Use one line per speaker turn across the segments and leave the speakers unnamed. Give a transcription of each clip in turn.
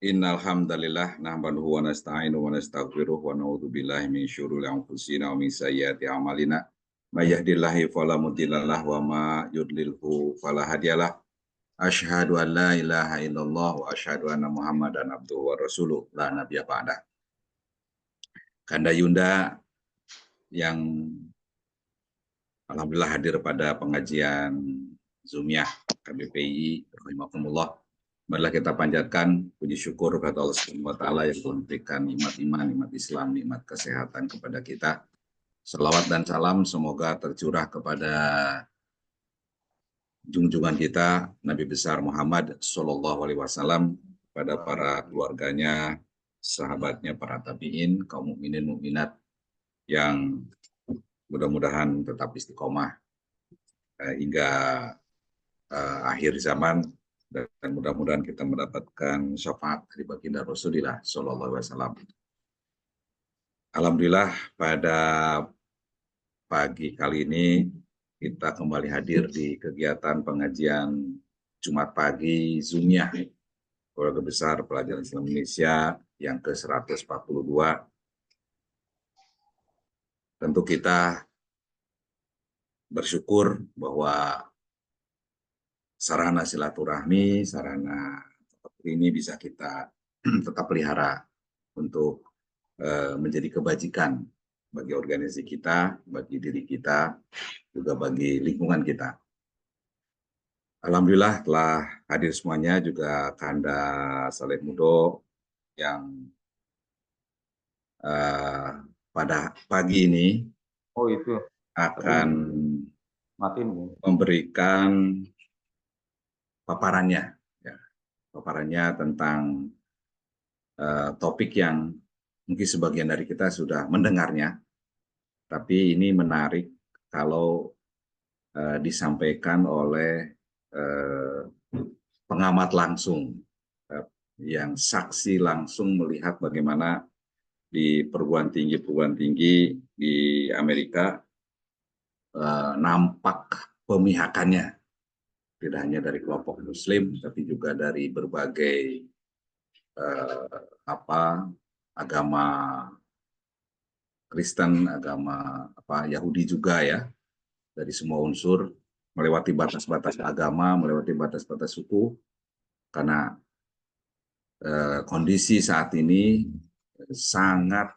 Innal hamdalillah nahmaduhu wa nasta'inuhu wa nastaghfiruh wa na'udzu billahi min syururi anfusina wa min sayyiati a'malina. May yahdihillahu fala mudhillalah wa ma yudlilhu fala hadiyalah. Asyhadu an la ilaha illallah wa asyhadu anna Muhammadan abduhu wa rasuluh la nabiyya ba'dah. Kanda Yunda yang alhamdulillah hadir pada pengajian Zumiyah KBPI, rahimakumullah. Marilah kita panjatkan puji syukur kepada Allah Subhanahu wa taala yang telah memberikan nikmat iman, nikmat Islam, nikmat kesehatan kepada kita. Selawat dan salam semoga tercurah kepada junjungan kita Nabi besar Muhammad Shallallahu alaihi wasallam, pada para keluarganya, sahabatnya, para tabi'in, kaum mukminin mukminat yang mudah-mudahan tetap istiqomah hingga akhir zaman, dan mudah-mudahan kita mendapatkan syafaat dari baginda Rasulullah Shallallahu Alaihi Wasallam. Alhamdulillah pada pagi kali ini kita kembali hadir di kegiatan pengajian Jumat pagi Zumiyah Keluarga Besar Pelajar Islam Indonesia yang ke-142. Tentu kita bersyukur bahwa sarana silaturahmi, sarana ini bisa kita tetap pelihara untuk menjadi kebajikan bagi organisasi kita, bagi diri kita, juga bagi lingkungan kita. Alhamdulillah telah hadir semuanya, juga Kanda Saleh Mudo yang pada pagi ini akan memberikan paparannya tentang topik yang mungkin sebagian dari kita sudah mendengarnya, tapi ini menarik kalau disampaikan oleh pengamat langsung, yang saksi langsung melihat bagaimana di perguruan tinggi di Amerika nampak pemihakannya, tidak hanya dari kelompok Muslim, tapi juga dari berbagai agama Kristen, agama Yahudi juga ya, dari semua unsur, melewati batas-batas agama, melewati batas-batas suku, karena kondisi saat ini sangat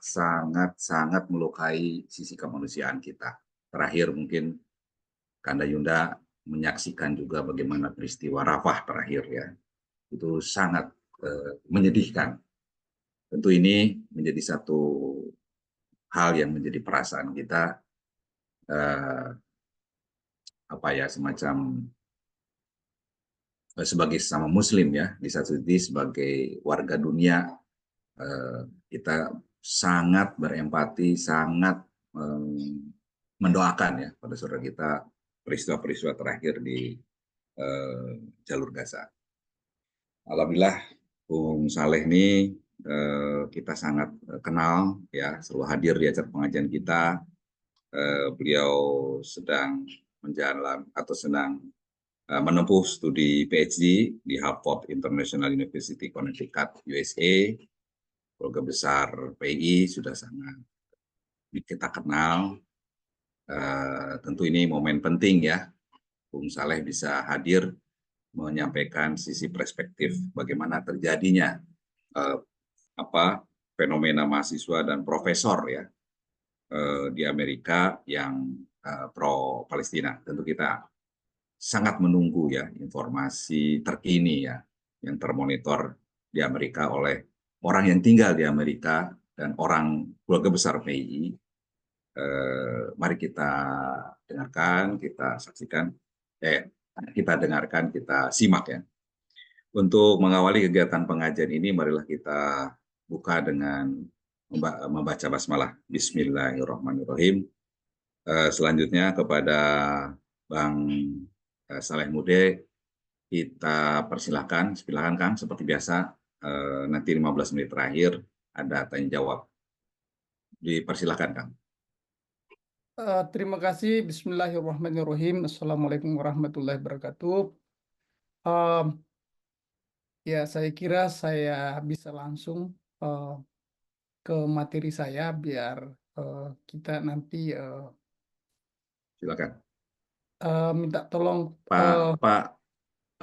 melukai sisi kemanusiaan kita. Terakhir mungkin Kanda Yunda menyaksikan juga bagaimana peristiwa Rafah terakhir ya, itu sangat menyedihkan. Tentu ini menjadi satu hal yang menjadi perasaan kita, semacam sebagai sesama Muslim ya, di satu sisi sebagai warga dunia, kita sangat berempati, sangat mendoakan ya pada saudara kita peristiwa-peristiwa terakhir di jalur Gaza. Alhamdulillah Bung Saleh ini kita sangat kenal ya, selalu hadir di acara pengajian kita. Beliau sedang menempuh studi PhD di Harvard International University Connecticut, USA. Keluarga besar PI sudah sangat kita kenal. Tentu ini momen penting ya, Bung Saleh bisa hadir menyampaikan sisi perspektif bagaimana terjadinya fenomena mahasiswa dan profesor ya di Amerika yang pro Palestina. Tentu kita sangat menunggu ya informasi terkini ya yang termonitor di Amerika oleh orang yang tinggal di Amerika dan orang keluarga besar PI. Mari kita dengarkan, kita saksikan, kita dengarkan, kita simak ya. Untuk mengawali kegiatan pengajian ini, marilah kita buka dengan membaca basmalah. Bismillahirrahmanirrahim. Selanjutnya kepada Bang Saleh Mude, kita silakan Kang, seperti biasa, nanti 15 menit terakhir ada tanya jawab. Dipersilakan Kang.
Terima kasih. Bismillahirrahmanirrahim. Assalamualaikum warahmatullahi wabarakatuh. Ya, saya kira saya bisa langsung eh, ke materi saya biar eh, kita nanti
Silakan.
minta tolong
Pak
eh,
Pak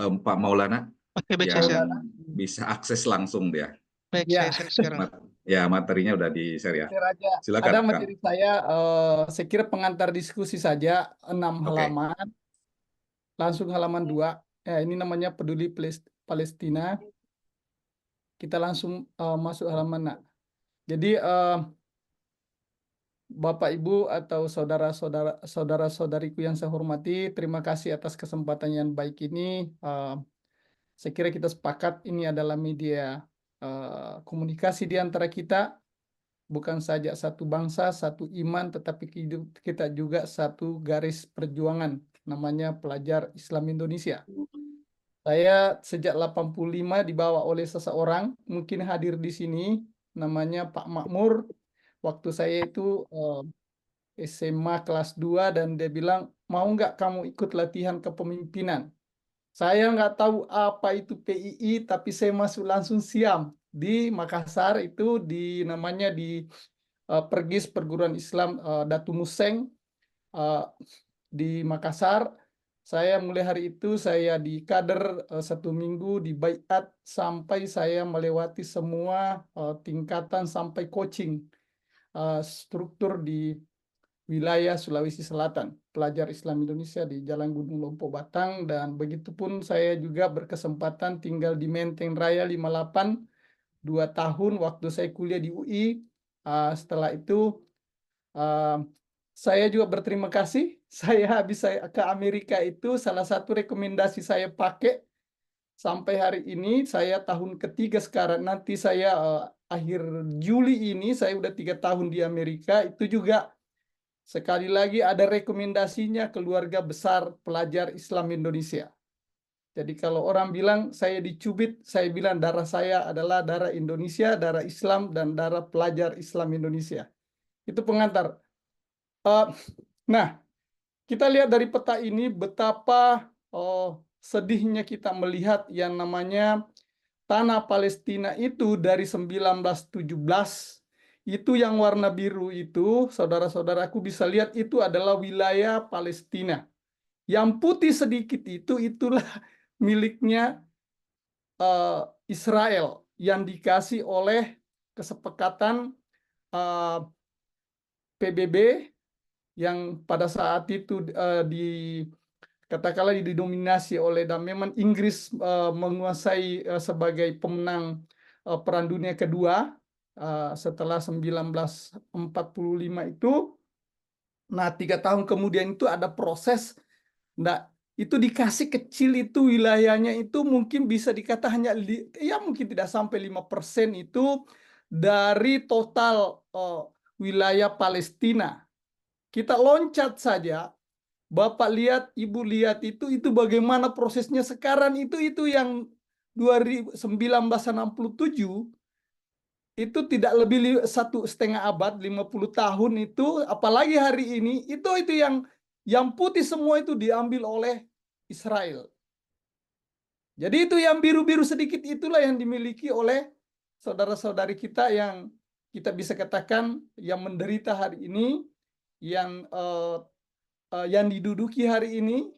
Pak Maulana
Oke, baik saya
yang
share.
Maulana.
bisa akses langsung dia.
Baik, saya
Ya,
share sekarang.
Ya, materinya udah di-share ya.
share aja.
Silakan,
Ada
Kang.
materi saya kira pengantar diskusi saja 6
Oke.
halaman, langsung halaman 2. Ya, ini namanya Peduli Palestina. Kita langsung masuk halaman. Nah, jadi Bapak Ibu atau saudara-saudariku yang saya hormati, terima kasih atas kesempatan yang baik ini. Saya kira kita sepakat ini adalah media komunikasi di antara kita, bukan saja satu bangsa, satu iman, tetapi kita juga satu garis perjuangan, namanya Pelajar Islam Indonesia. Saya sejak 85 dibawa oleh seseorang, mungkin hadir di sini, namanya Pak Makmur. Waktu saya itu SMA kelas 2 dan dia bilang, mau nggak kamu ikut latihan kepemimpinan? Saya nggak tahu apa itu PII, tapi saya masuk langsung siam. Di Makassar itu namanya di Pergis Perguruan Islam Datu Museng eh, di Makassar. Saya mulai hari itu saya di kader 1 minggu di Baiat sampai saya melewati semua tingkatan sampai coaching struktur di wilayah Sulawesi Selatan, pelajar Islam Indonesia di Jalan Gunung Lompo Batang, dan begitupun saya juga berkesempatan tinggal di Menteng Raya 58 2 tahun waktu saya kuliah di UI. Setelah itu uh, saya juga berterima kasih. Saya bisa ke Amerika itu salah satu rekomendasi saya pakai sampai hari ini. Saya tahun ketiga sekarang. Nanti saya akhir Juli ini saya udah 3 tahun di Amerika. Itu juga sekali lagi ada rekomendasinya keluarga besar pelajar Islam Indonesia. Jadi kalau orang bilang saya dicubit, saya bilang darah saya adalah darah Indonesia, darah Islam, dan darah pelajar Islam Indonesia. Itu pengantar. Eh, nah, kita lihat dari peta ini betapa sedihnya kita melihat yang namanya tanah Palestina itu dari 1917 itu yang warna biru itu, saudara-saudaraku bisa lihat itu adalah wilayah Palestina. Yang putih sedikit itu itulah miliknya Israel yang dikasih oleh kesepakatan eh, PBB yang pada saat itu katakanlah didominasi oleh, dan memang Inggris menguasai sebagai pemenang Perang Dunia Kedua setelah 1945 itu. Nah, 3 tahun kemudian itu ada proses. Nah, itu dikasih kecil itu wilayahnya itu mungkin bisa dikata hanya ya mungkin tidak sampai 5% itu dari total wilayah Palestina. Kita loncat saja, Bapak lihat, Ibu lihat itu bagaimana prosesnya sekarang itu yang 1967 itu tidak lebih 1,5 abad, 50 tahun itu, apalagi hari ini itu yang putih semua itu diambil oleh Israel. Jadi itu yang biru-biru sedikit itulah yang dimiliki oleh saudara-saudari kita yang kita bisa katakan yang menderita hari ini, yang diduduki hari ini,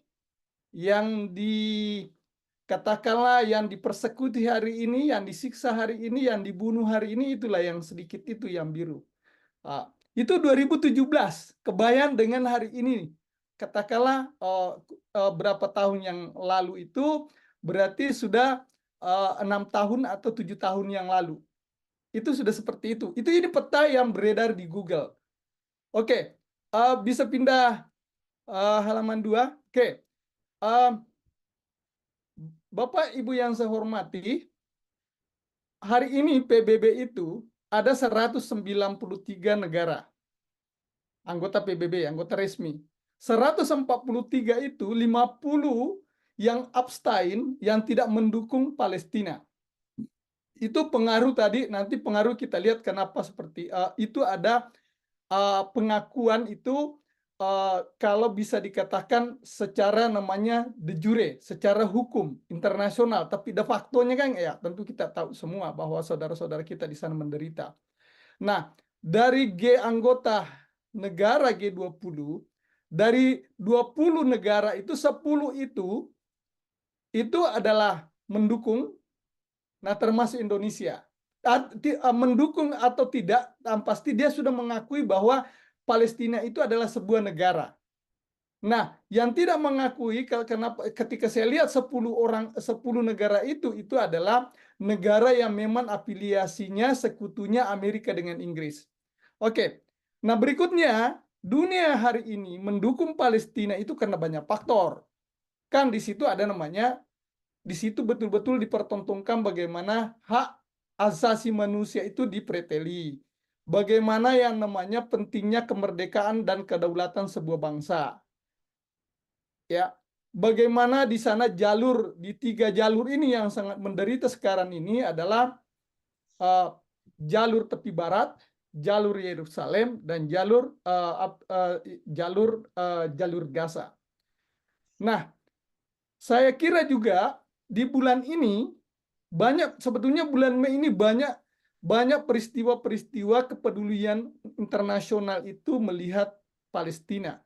yang katakanlah yang dipersekusi hari ini, yang disiksa hari ini, yang dibunuh hari ini, itulah yang sedikit itu yang biru. Itu 2017, kebayang dengan hari ini. Katakanlah berapa tahun yang lalu itu berarti sudah 6 tahun atau 7 tahun yang lalu. Itu sudah seperti itu. Itu ini peta yang beredar di Google. Oke, bisa pindah halaman 2. Oke, Bapak Ibu yang saya hormati, hari ini PBB itu ada 193 negara anggota PBB, anggota resmi. 143 itu 50 yang abstain, yang tidak mendukung Palestina. Itu pengaruh tadi, nanti pengaruh kita lihat kenapa seperti itu ada pengakuan itu kalau bisa dikatakan secara namanya de jure, secara hukum internasional, tapi de facto-nya kan ya tentu kita tahu semua bahwa saudara-saudara kita di sana menderita. Nah, dari anggota negara G20, dari 20 negara itu 10 itu adalah mendukung, nah termasuk Indonesia. Mendukung atau tidak, pasti dia sudah mengakui bahwa Palestina itu adalah sebuah negara. Nah, yang tidak mengakui, kenapa ketika saya lihat 10 negara itu adalah negara yang memang afiliasinya sekutunya Amerika dengan Inggris. Oke. Nah, berikutnya, dunia hari ini mendukung Palestina itu karena banyak faktor. Kan di situ ada namanya, di situ betul-betul dipertontonkan bagaimana hak asasi manusia itu dipreteli. Bagaimana yang namanya pentingnya kemerdekaan dan kedaulatan sebuah bangsa. Ya, bagaimana di sana di 3 jalur ini yang sangat menderita sekarang ini adalah jalur tepi barat, jalur Yerusalem, dan jalur Gaza. Nah, saya kira juga di bulan ini sebetulnya bulan Mei ini banyak peristiwa-peristiwa kepedulian internasional itu melihat Palestina.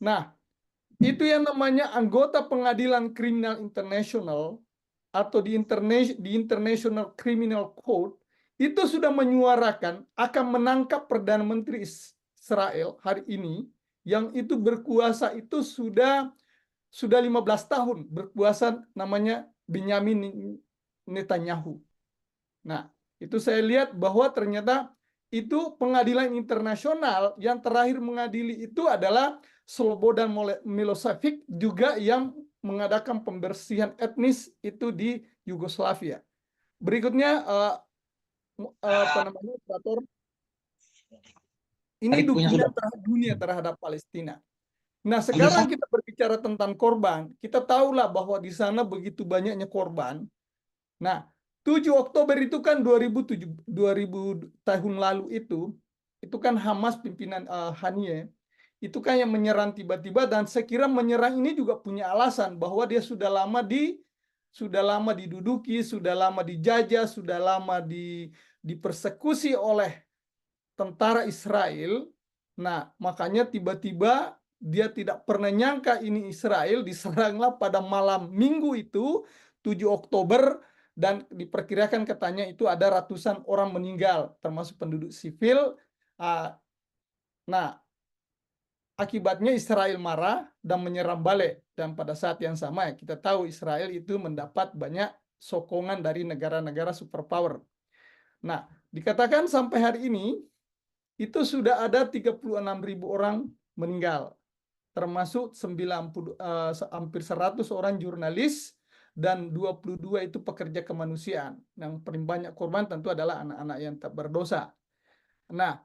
Nah, itu yang namanya anggota pengadilan kriminal internasional atau di International Criminal Court itu sudah menyuarakan akan menangkap Perdana Menteri Israel hari ini yang itu berkuasa itu sudah 15 tahun berkuasa, namanya Benyamin Netanyahu. Nah, itu saya lihat bahwa ternyata itu pengadilan internasional yang terakhir mengadili itu adalah Slobodan Milosevic, juga yang mengadakan pembersihan etnis itu di Yugoslavia. Berikutnya apa namanya, operator, ini dunia terhadap Palestina. Nah, sekarang kita berbicara tentang korban, kita tahulah bahwa di sana begitu banyaknya korban. Nah, 7 Oktober itu kan 2000 tahun lalu itu kan Hamas pimpinan Haniyeh, itu kan yang menyerang tiba-tiba, dan saya kira menyerang ini juga punya alasan bahwa dia sudah lama diduduki, sudah lama dijajah, sudah lama dipersekusi oleh tentara Israel. Nah, makanya tiba-tiba dia tidak pernah nyangka ini Israel diseranglah pada malam Minggu itu 7 Oktober, dan diperkirakan katanya itu ada ratusan orang meninggal termasuk penduduk sipil. Nah, akibatnya Israel marah dan menyerang balik, dan pada saat yang sama ya kita tahu Israel itu mendapat banyak sokongan dari negara-negara superpower. Nah, dikatakan sampai hari ini itu sudah ada 36.000 orang meninggal, termasuk hampir 100 orang jurnalis dan 22 itu pekerja kemanusiaan. Yang paling banyak korban tentu adalah anak-anak yang tak berdosa. Nah,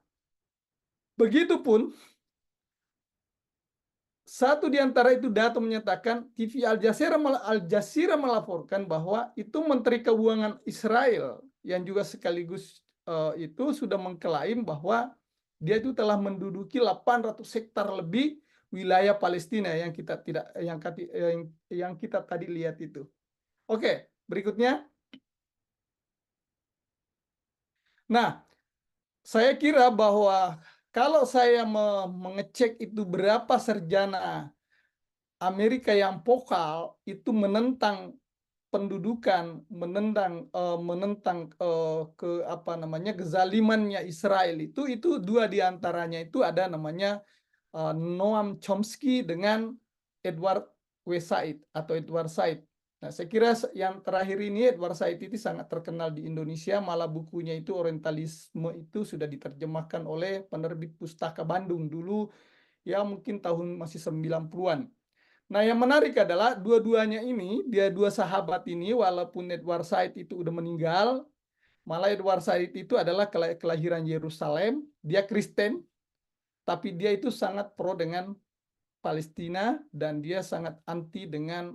begitupun satu di antara itu data menyatakan TV Al Jazeera melaporkan bahwa itu Menteri Keuangan Israel yang juga sekaligus itu sudah mengklaim bahwa dia itu telah menduduki 800 hektar lebih wilayah Palestina yang kita tadi lihat itu. Oke, berikutnya. Nah, saya kira bahwa kalau saya mengecek itu berapa sarjana Amerika yang vokal itu menentang pendudukan, menentang kezalimannya Israel itu dua diantaranya itu ada namanya Noam Chomsky dengan Edward W. Said atau Edward Said. Nah, saya kira yang terakhir ini Edward Said itu sangat terkenal di Indonesia, malah bukunya itu Orientalisme itu sudah diterjemahkan oleh penerbit Pustaka Bandung dulu, ya mungkin tahun masih 90-an. Nah, yang menarik adalah dua-duanya ini, dia dua sahabat ini, walaupun Edward Said itu udah meninggal, malah Edward Said itu adalah kelahiran Yerusalem, dia Kristen, tapi dia itu sangat pro dengan Palestina, dan dia sangat anti dengan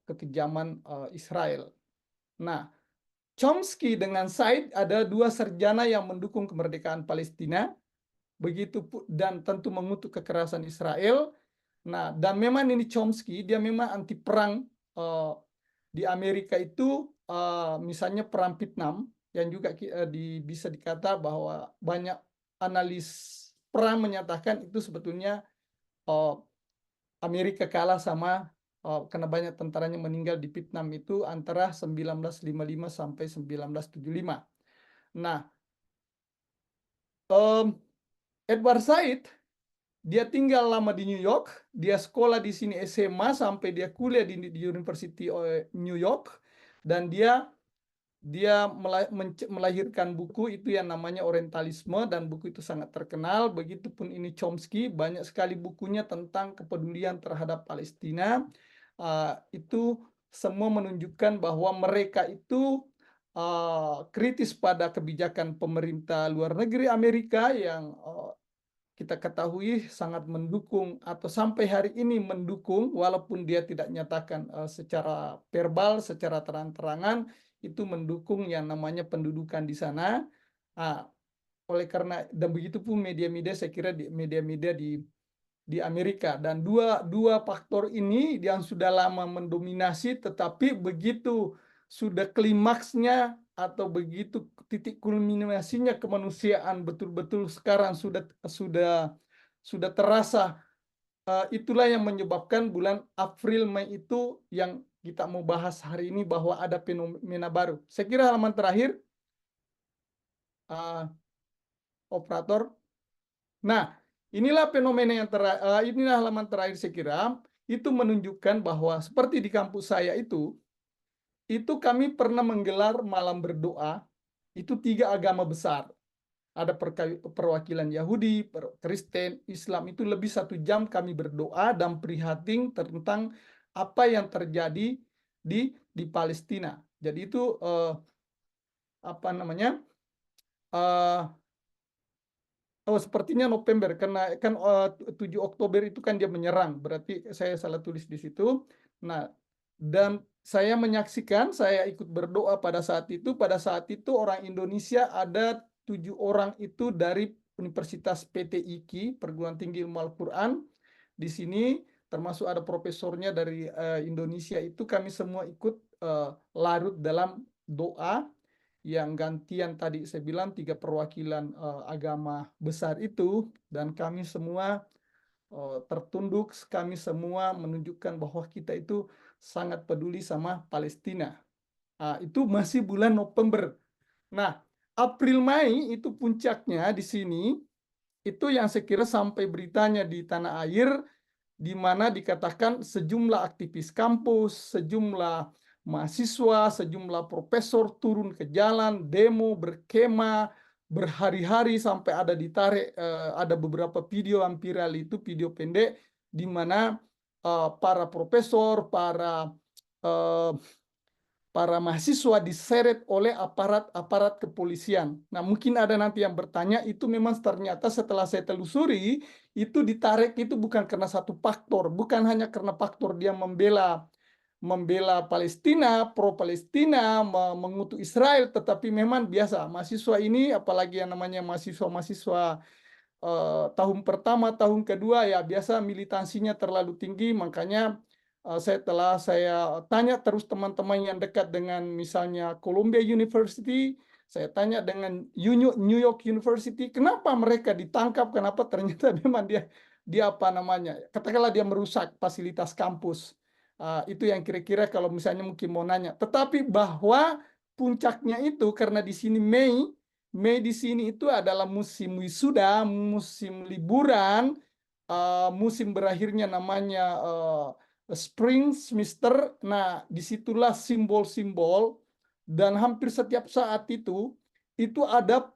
kekejaman Israel. Nah, Chomsky dengan Said ada dua sarjana yang mendukung kemerdekaan Palestina, dan tentu mengutuk kekerasan Israel. Nah, dan memang ini Chomsky dia memang anti perang di Amerika itu, misalnya perang Vietnam yang juga bisa dikata bahwa banyak analis perang menyatakan itu sebetulnya Amerika kalah sama karena banyak tentaranya meninggal di Vietnam itu antara 1955 sampai 1975. Nah, Edward Said dia tinggal lama di New York, dia sekolah di sini SMA sampai dia kuliah di University of New York, dan dia melahirkan buku itu yang namanya Orientalisme, dan buku itu sangat terkenal. Begitupun ini Chomsky, banyak sekali bukunya tentang kepedulian terhadap Palestina. Itu semua menunjukkan bahwa mereka itu kritis pada kebijakan pemerintah luar negeri Amerika yang kita ketahui sangat mendukung atau sampai hari ini mendukung, walaupun dia tidak nyatakan secara verbal, secara terang-terangan, itu mendukung yang namanya pendudukan di sana. Oleh karena dan begitu pun media-media, saya kira media-media di Amerika, dan dua faktor ini yang sudah lama mendominasi, tetapi begitu sudah klimaksnya atau begitu titik kulminasinya kemanusiaan betul-betul sekarang sudah terasa. Itulah yang menyebabkan bulan April Mei itu yang kita mau bahas hari ini, bahwa ada fenomena baru. Saya kira halaman terakhir, operator. Nah, inilah fenomena yang inilah halaman terakhir, saya kira itu menunjukkan bahwa seperti di kampus saya itu kami pernah menggelar malam berdoa, itu 3 agama besar. Ada perwakilan Yahudi, Kristen, Islam, itu lebih 1 jam kami berdoa dan prihatin tentang apa yang terjadi di Palestina. Jadi itu apa namanya? Sepertinya November, karena kan 7 Oktober itu kan dia menyerang, berarti saya salah tulis di situ. Nah, dan saya menyaksikan, saya ikut berdoa pada saat itu. Pada saat itu orang Indonesia ada 7 orang itu dari Universitas PTIQ, Perguruan Tinggi Ilmu Al-Quran. Di sini termasuk ada profesornya dari Indonesia, itu kami semua ikut larut dalam doa yang gantian tadi saya bilang 3 perwakilan agama besar itu, dan kami semua tertunduk, kami semua menunjukkan bahwa kita itu sangat peduli sama Palestina. Itu masih bulan November. Nah, April Mei itu puncaknya di sini, itu yang saya kira sampai beritanya di tanah air, di mana dikatakan sejumlah aktivis kampus, sejumlah mahasiswa, sejumlah profesor turun ke jalan, demo, berkemah, berhari-hari sampai ada ditarik. Ada beberapa video yang viral itu, video pendek, di mana para profesor, para mahasiswa diseret oleh aparat kepolisian. Nah, mungkin ada nanti yang bertanya, itu memang ternyata setelah saya telusuri, itu ditarik itu bukan karena satu faktor, bukan hanya karena faktor dia membela Palestina, pro Palestina, mengutuk Israel, tetapi memang biasa mahasiswa ini, apalagi yang namanya mahasiswa tahun pertama, tahun kedua, ya biasa militansinya terlalu tinggi. Makanya setelah saya tanya terus teman-teman yang dekat dengan misalnya Columbia University, saya tanya dengan New York University, kenapa mereka ditangkap, kenapa ternyata memang dia apa namanya, katakanlah dia merusak fasilitas kampus. Itu yang kira-kira kalau misalnya mungkin mau nanya. Tetapi bahwa puncaknya itu karena di sini Mei di sini itu adalah musim wisuda, musim liburan, musim berakhirnya namanya spring semester. Nah, disitulah simbol-simbol, dan hampir setiap saat itu ada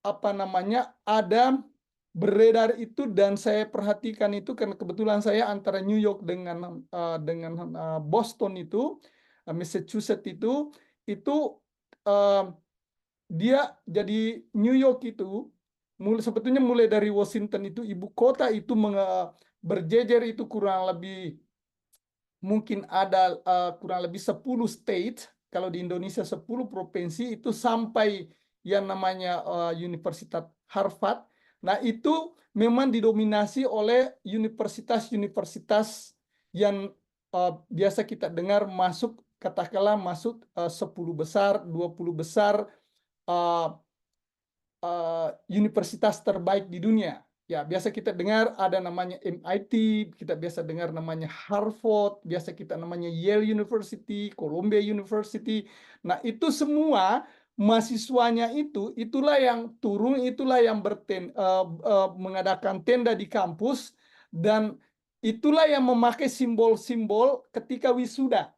apa namanya, ada beredar itu, dan saya perhatikan itu karena kebetulan saya antara New York dengan Boston itu, Massachusetts itu dia jadi New York itu sebetulnya mulai dari Washington itu ibu kota itu berjejer itu kurang lebih mungkin ada kurang lebih 10 state, kalau di Indonesia 10 provinsi, itu sampai yang namanya Universitas Harvard Nah, itu memang didominasi oleh universitas-universitas yang biasa kita dengar masuk, katakanlah masuk 10 besar, 20 besar eh, universitas terbaik di dunia. Ya, biasa kita dengar ada namanya MIT, kita biasa dengar namanya Harvard, biasa kita namanya Yale University, Columbia University. Nah, itu semua mahasiswanya itulah yang turun, itulah yang mengadakan tenda di kampus, dan itulah yang memakai simbol-simbol ketika wisuda.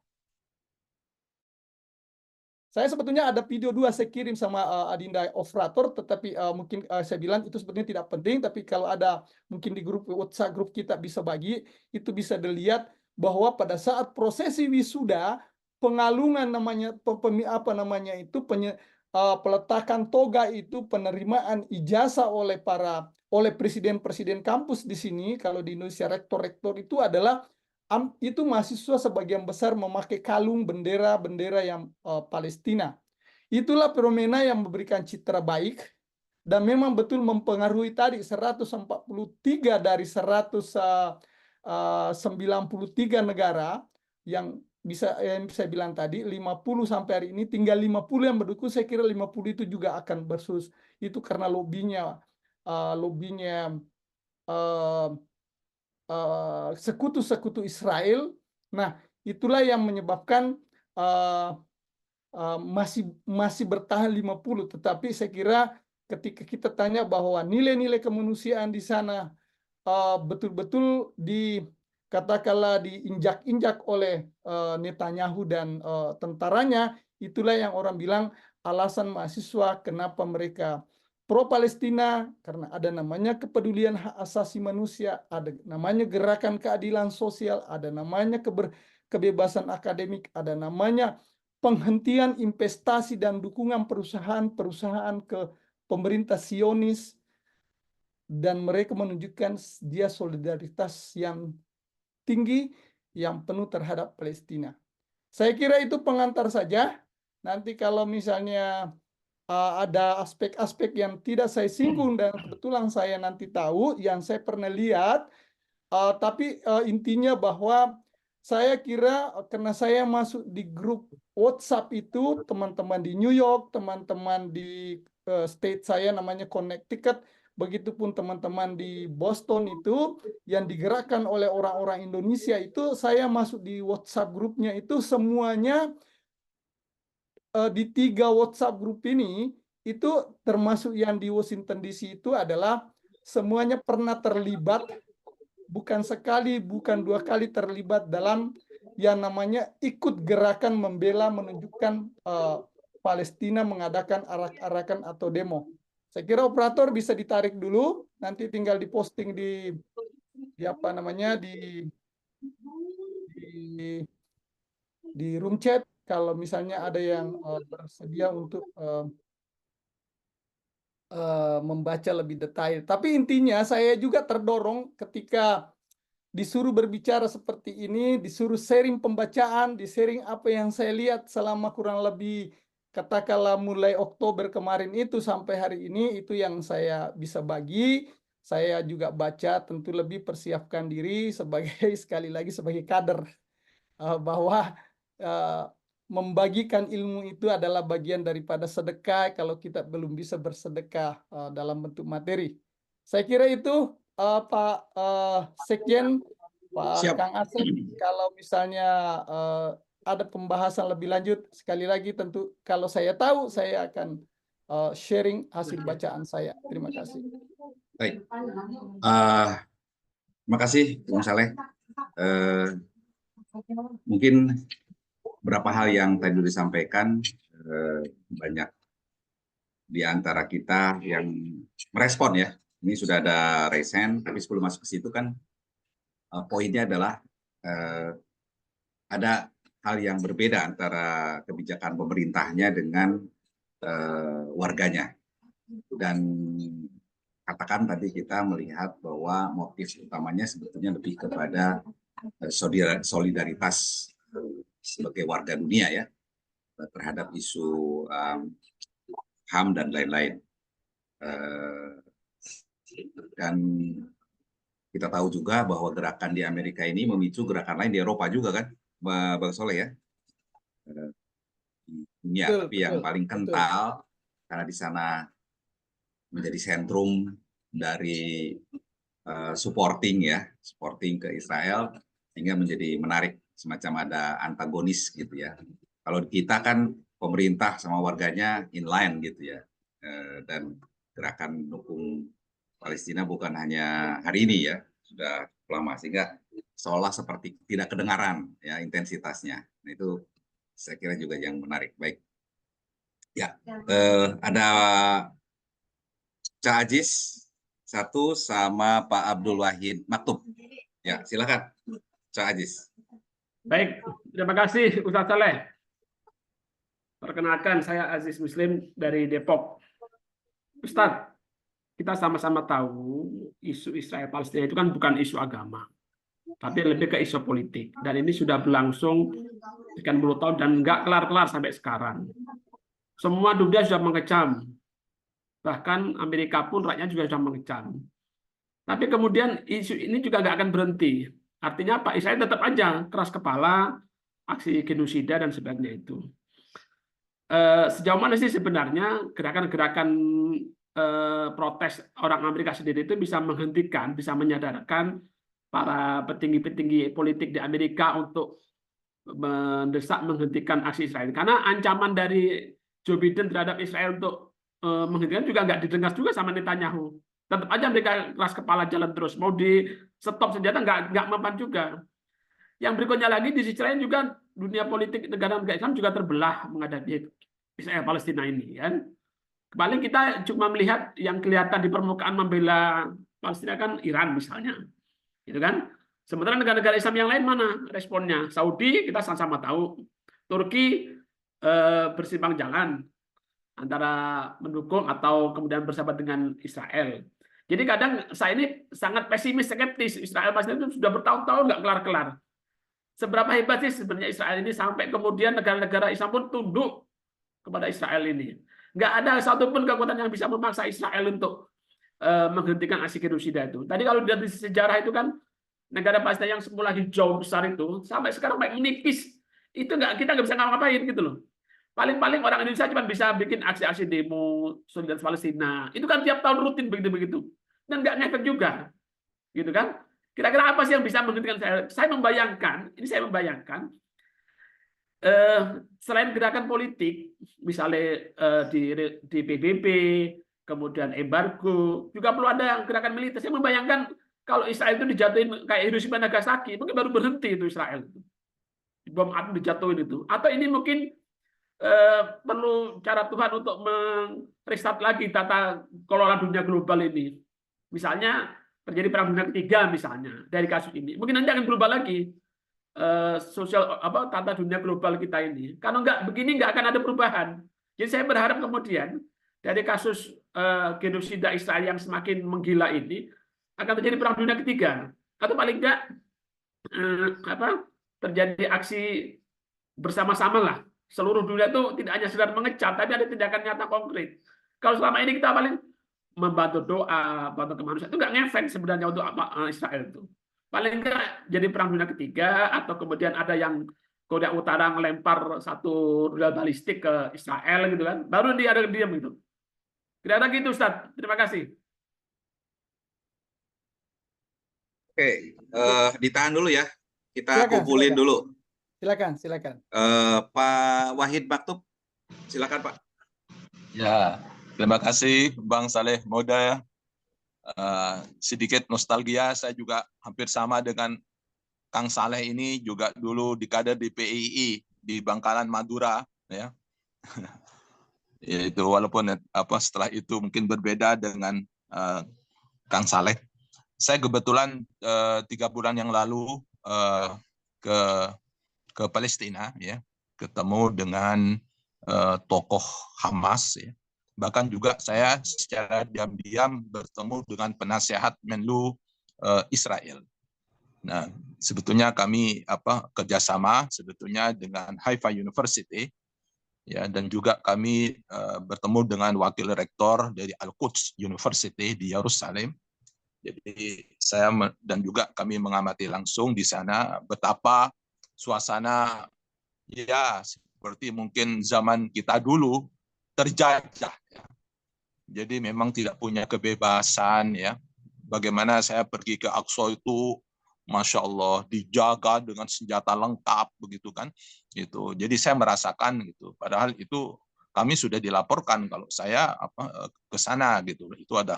Saya sebetulnya ada video 2 saya kirim sama Adinda Operator, tetapi mungkin saya bilang itu sebetulnya tidak penting, tapi kalau ada mungkin di grup WhatsApp grup kita bisa bagi, itu bisa dilihat bahwa pada saat prosesi wisuda, pengalungan namanya, peletakan toga itu, penerimaan ijazah oleh presiden-presiden kampus di sini, kalau di Indonesia rektor-rektor itu adalah itu mahasiswa sebagian besar memakai kalung bendera-bendera yang Palestina. Itulah fenomena yang memberikan citra baik dan memang betul mempengaruhi tadi 143 dari 193 negara yang bisa saya bilang tadi 50 sampai hari ini tinggal 50 yang mendukung. Saya kira 50 itu juga akan bersus itu karena lobbynya sekutu-sekutu Israel. Nah, itulah yang menyebabkan masih bertahan 50. Tetapi saya kira ketika kita tanya bahwa nilai-nilai kemanusiaan di sana betul-betul katakanlah diinjak-injak oleh Netanyahu dan tentaranya, itulah yang orang bilang alasan mahasiswa kenapa mereka pro-Palestina, karena ada namanya kepedulian hak asasi manusia, ada namanya gerakan keadilan sosial, ada namanya kebebasan akademik, ada namanya penghentian investasi dan dukungan perusahaan-perusahaan ke pemerintah Zionis, dan mereka menunjukkan dia solidaritas yang tinggi, yang penuh terhadap Palestina. Saya kira itu pengantar saja. Nanti kalau misalnya ada aspek-aspek yang tidak saya singgung dan kebetulan saya nanti tahu, yang saya pernah lihat, tapi intinya bahwa saya kira karena saya masuk di grup WhatsApp itu, teman-teman di New York, teman-teman di state saya namanya Connecticut, begitupun teman-teman di Boston itu yang digerakkan oleh orang-orang Indonesia itu, saya masuk di WhatsApp grupnya itu semuanya di 3 WhatsApp grup ini itu termasuk yang di Washington DC itu adalah semuanya pernah terlibat, bukan sekali, bukan 2 kali terlibat dalam yang namanya ikut gerakan membela, menunjukkan Palestina mengadakan arak-arakan atau demo. Saya kira operator bisa ditarik dulu, nanti tinggal diposting di apa namanya di, di room chat kalau misalnya ada yang bersedia untuk membaca lebih detail. Tapi intinya saya juga terdorong ketika disuruh berbicara seperti ini, disuruh sharing pembacaan, di-sharing apa yang saya lihat selama kurang lebih katakanlah mulai Oktober kemarin itu sampai hari ini, itu yang saya bisa bagi. Saya juga baca, tentu lebih persiapkan diri sebagai sekali lagi sebagai kader, bahwa uh, membagikan ilmu itu adalah bagian daripada sedekah kalau kita belum bisa bersedekah dalam bentuk materi. Saya kira itu Pak Sekjen, Pak
Siap.
Kang Asep, kalau misalnya ada pembahasan lebih lanjut, sekali lagi tentu kalau saya tahu saya akan sharing hasil bacaan saya. Terima kasih.
Baik. Terima kasih, Bung Saleh. Mungkin beberapa hal yang tadi disampaikan, banyak di antara kita yang merespon ya. Ini sudah ada resen, tapi sebelum masuk ke situ kan poinnya adalah ada hal yang berbeda antara kebijakan pemerintahnya dengan warganya. Dan katakan tadi kita melihat bahwa motif utamanya sebetulnya lebih kepada solidaritas sebagai warga dunia ya terhadap isu HAM dan lain-lain. Dan kita tahu juga bahwa gerakan di Amerika ini memicu gerakan lain di Eropa juga kan, Bang Soleh ya. Di dunia,
Betul,
tapi yang
betul,
paling
betul.
kental karena di sana menjadi sentrum dari supporting ke Israel, sehingga menjadi menarik, semacam ada antagonis gitu ya. Kalau di kita kan pemerintah sama warganya inline gitu ya, dan gerakan dukung Palestina bukan hanya hari ini ya, sudah lama, sehingga seolah seperti tidak kedengaran ya intensitasnya. Nah, itu saya kira juga yang menarik. Baik, ya, ada Cak Aziz satu sama Pak Abdul Wahid Maktub. Ya, silakan Cak Aziz.
Baik, terima kasih Ustaz Saleh. Perkenalkan, saya Aziz Muslim dari Depok. Ustaz, kita sama-sama tahu isu Israel Palestina itu kan bukan isu agama, tapi lebih ke isu politik. Dan ini sudah berlangsung sekian puluh tahun dan nggak kelar-kelar sampai sekarang. Semua dunia sudah mengecam. Bahkan Amerika pun rakyatnya juga sudah mengecam. Tapi kemudian isu ini juga nggak akan berhenti. Artinya apa? Israel tetap aja keras kepala, aksi genosida dan sebagainya itu. Sejauh mana sih sebenarnya gerakan-gerakan protes orang Amerika sendiri itu bisa menghentikan, bisa menyadarkan para petinggi-petinggi politik di Amerika untuk mendesak menghentikan aksi Israel. Karena ancaman dari Joe Biden terhadap Israel untuk menghentikan juga nggak didengar juga sama Netanyahu. Tetap aja mereka keras kepala jalan terus. Mau di stop senjata nggak mempan juga. Yang berikutnya lagi di sisi lain juga dunia politik negara-negara Islam juga terbelah menghadapi Israel Palestina ini kan. Paling kita cuma melihat yang kelihatan di permukaan membela Palestina kan Iran misalnya. Gitu kan? Sementara negara-negara Islam yang lain mana responnya? Saudi kita sama-sama tahu. Turki bersimpang jalan antara mendukung atau kemudian bersahabat dengan Israel. Jadi kadang saya ini sangat pesimis, skeptis. Israel Palestina itu sudah bertahun-tahun nggak kelar-kelar. Seberapa hebat sih sebenarnya Israel ini sampai kemudian negara-negara Islam pun tunduk kepada Israel ini. Nggak ada satupun kekuatan yang bisa memaksa Israel untuk menghentikan aksi genosida itu. Tadi kalau dari sejarah itu kan negara Palestina yang semula hijau besar itu sampai sekarang kayak menipis. Itu kita nggak bisa ngapa-ngapain gitu loh. Paling-paling orang Indonesia cuma bisa bikin aksi-aksi demo solidaritas Palestina. Itu kan tiap tahun rutin begitu-begitu. Dan nggak ngefek juga. Gitu kan? Kira-kira apa sih yang bisa menghentikan saya? Saya membayangkan selain gerakan politik, misalnya di PBB, kemudian embargo, juga perlu ada gerakan militer. Saya membayangkan kalau Israel itu dijatuhin kayak Hiroshima Nagasaki, mungkin baru berhenti itu Israel. Bom atom dijatuhin itu. Atau ini mungkin perlu cara Tuhan untuk merestart lagi tata kelola dunia global ini. Misalnya terjadi perang dunia ketiga misalnya dari kasus ini. Mungkin nanti akan berubah lagi sosial tata dunia global kita ini. Kalau nggak begini nggak akan ada perubahan. Jadi saya berharap kemudian dari kasus genosida Israel yang semakin menggila ini akan terjadi perang dunia ketiga atau paling nggak terjadi aksi bersama-sama lah. Seluruh dunia itu tidak hanya sekedar mengecam, tapi ada tindakan nyata konkret. Kalau selama ini kita paling membantu doa, bantu kemanusiaan, itu nggak ngefek sebenarnya untuk Israel itu. Paling nggak jadi perang dunia ketiga, atau kemudian ada yang Korea Utara melempar satu rudal balistik ke Israel gitu kan, baru dia ada diam gitu. Kira-kira gitu Ustaz. Terima kasih.
Oke, ditahan dulu ya. Kita
Silakan,
kumpulin
silakan.
dulu.
Silakan.
Pak Wahid Maktub, silakan Pak.
Ya, terima kasih Bang Saleh Moda. Sedikit nostalgia, saya juga hampir sama dengan Kang Saleh ini, juga dulu dikader di PII di Bangkalan Madura, ya. Itu walaupun setelah itu mungkin berbeda dengan Kang Saleh. Saya kebetulan 3 bulan yang lalu ke Palestina, ya, ketemu dengan tokoh Hamas, ya. Bahkan juga saya secara diam-diam bertemu dengan penasehat Menlu Israel. Nah, sebetulnya kami kerjasama sebetulnya dengan Haifa University, ya, dan juga kami bertemu dengan wakil rektor dari Al-Quds University di Yerusalem, Jadi saya dan juga kami mengamati langsung di sana betapa suasana ya seperti mungkin zaman kita dulu terjajah. Ya. Jadi memang tidak punya kebebasan ya. Bagaimana saya pergi ke Aqsa itu, Masya Allah, dijaga dengan senjata lengkap begitu kan. Itu. Jadi saya merasakan gitu. Padahal itu kami sudah dilaporkan kalau saya ke sana gitu. Itu ada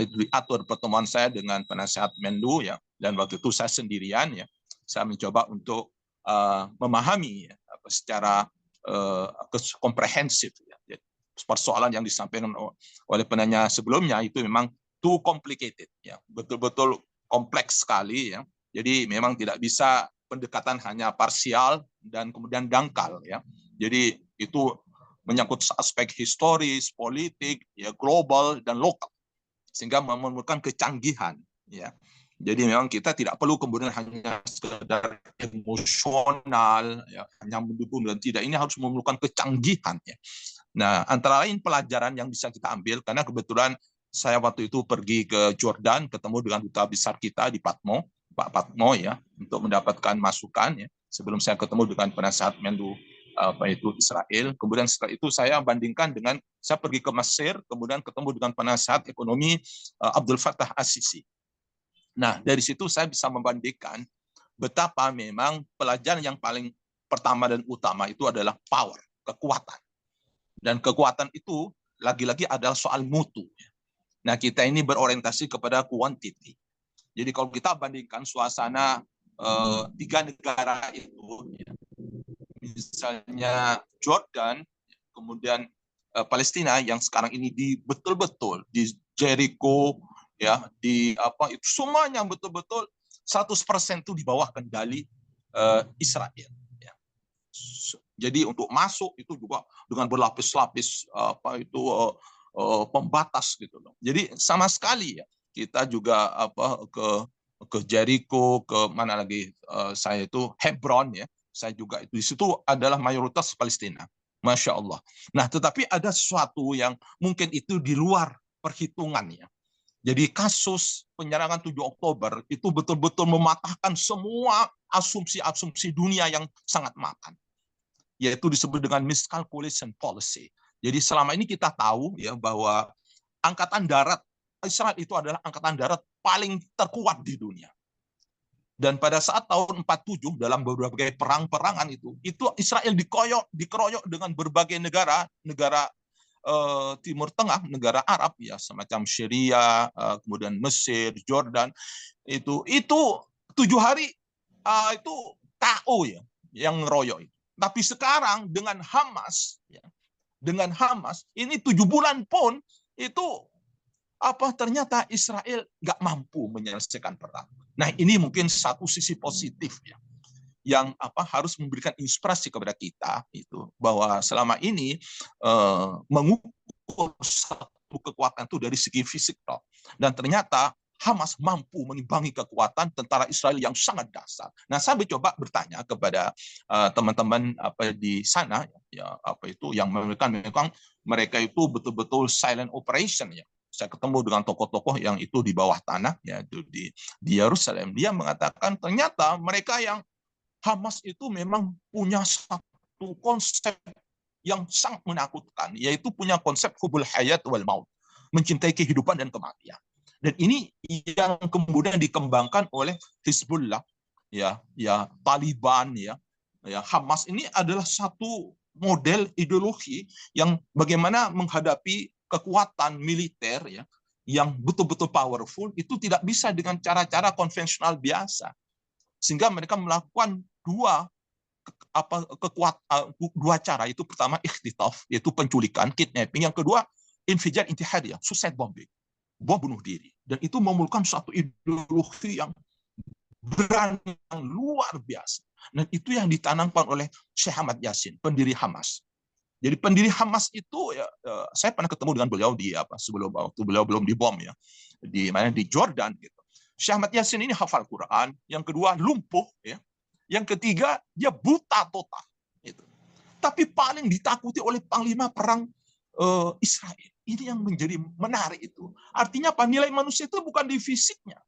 itu diatur pertemuan saya dengan penasehat Menlu ya. Dan waktu itu saya sendirian ya. Saya mencoba untuk memahami ya, secara komprehensif ya. Jadi, persoalan yang disampaikan oleh penanya sebelumnya itu memang too complicated ya, betul-betul kompleks sekali ya. Jadi memang tidak bisa pendekatan hanya parsial dan kemudian dangkal ya. Jadi itu menyangkut aspek historis, politik, ya global dan lokal, sehingga memerlukan kecanggihan ya. Jadi memang kita tidak perlu kemudian hanya sekedar emosional ya, hanya mendukung dan tidak, ini harus memerlukan kecanggihan ya. Nah, antara lain pelajaran yang bisa kita ambil, karena kebetulan saya waktu itu pergi ke Jordan, ketemu dengan duta besar kita di Patmo, Pak Patmo ya, untuk mendapatkan masukan ya. Sebelum saya ketemu dengan penasehat Menlu itu Israel, kemudian setelah itu saya bandingkan dengan saya pergi ke Mesir, kemudian ketemu dengan penasehat ekonomi Abdul Fattah As-Sisi. Nah, dari situ saya bisa membandingkan betapa memang pelajaran yang paling pertama dan utama itu adalah power, kekuatan. Dan kekuatan itu lagi-lagi adalah soal mutu. Nah, kita ini berorientasi kepada quantity. Jadi kalau kita bandingkan suasana tiga negara itu, misalnya Jordan, kemudian Palestina yang sekarang ini betul-betul di Jericho, ya di itu semuanya betul-betul 100% itu di bawah kendali Israel. Ya. Jadi untuk masuk itu juga dengan berlapis-lapis pembatas gitu loh. Jadi sama sekali ya kita juga ke Jericho, ke mana lagi saya itu Hebron ya. Saya juga itu di situ adalah mayoritas Palestina. Masya Allah. Nah, tetapi ada sesuatu yang mungkin itu di luar perhitungannya. Jadi kasus penyerangan 7 Oktober itu betul-betul mematahkan semua asumsi-asumsi dunia yang sangat makan. Yaitu disebut dengan miscalculation policy. Jadi selama ini kita tahu ya bahwa angkatan darat Israel itu adalah angkatan darat paling terkuat di dunia. Dan pada saat tahun 47 dalam berbagai perang-perangan itu Israel dikeroyok dengan berbagai negara Timur Tengah, negara Arab ya, semacam Syria, kemudian Mesir, Jordan, itu 7 hari itu KO ya yang ngeroyok itu. Tapi sekarang dengan Hamas ya, ini 7 bulan pun itu ternyata Israel nggak mampu menyelesaikan perang. Nah, ini mungkin satu sisi positif ya, yang harus memberikan inspirasi kepada kita itu bahwa selama ini mengukur satu kekuatan itu dari segi fisik dan ternyata Hamas mampu mengimbangi kekuatan tentara Israel yang sangat dahsyat. Nah, saya mencoba bertanya kepada teman-teman di sana ya yang memang mereka itu betul-betul silent operation ya. Saya ketemu dengan tokoh-tokoh yang itu di bawah tanah ya di Yerusalem. Dia mengatakan ternyata mereka yang Hamas itu memang punya satu konsep yang sangat menakutkan, yaitu punya konsep hubul hayat wal maut, mencintai kehidupan dan kematian. Dan ini yang kemudian dikembangkan oleh Hizbullah, ya Taliban, ya Hamas ini adalah satu model ideologi yang bagaimana menghadapi kekuatan militer ya yang betul-betul powerful itu tidak bisa dengan cara-cara konvensional biasa, sehingga mereka melakukan dua cara. Itu pertama ikhtitaf, yaitu penculikan, kidnapping. Yang kedua infijar intihari, suicide bombing, bom bunuh diri. Dan itu memerlukan suatu ideologi yang berani, yang luar biasa. Dan itu yang ditanamkan oleh Syekh Ahmad Yasin, pendiri Hamas. Jadi pendiri Hamas itu ya, saya pernah ketemu dengan beliau di sebelum waktu beliau belum dibom ya, di Jordan gitu. Syekh Ahmad Yasin ini hafal Quran, yang kedua lumpuh ya, yang ketiga dia buta total itu. Tapi paling ditakuti oleh panglima perang Israel. ini yang menjadi menarik itu. Artinya apa? Nilai manusia itu bukan di fisiknya.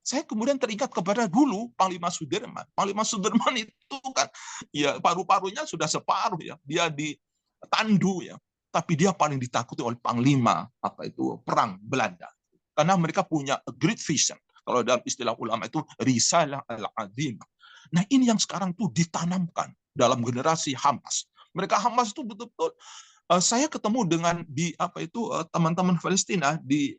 Saya kemudian teringat kepada dulu Panglima Sudirman. Panglima Sudirman itu kan ya paru-parunya sudah separuh ya. Dia ditandu ya. Tapi dia paling ditakuti oleh Panglima perang Belanda. Karena mereka punya a great vision. Kalau dalam istilah ulama itu risalah al-azimah. Nah, ini yang sekarang tuh ditanamkan dalam generasi Hamas. Mereka Hamas itu betul-betul saya ketemu dengan teman-teman Palestina di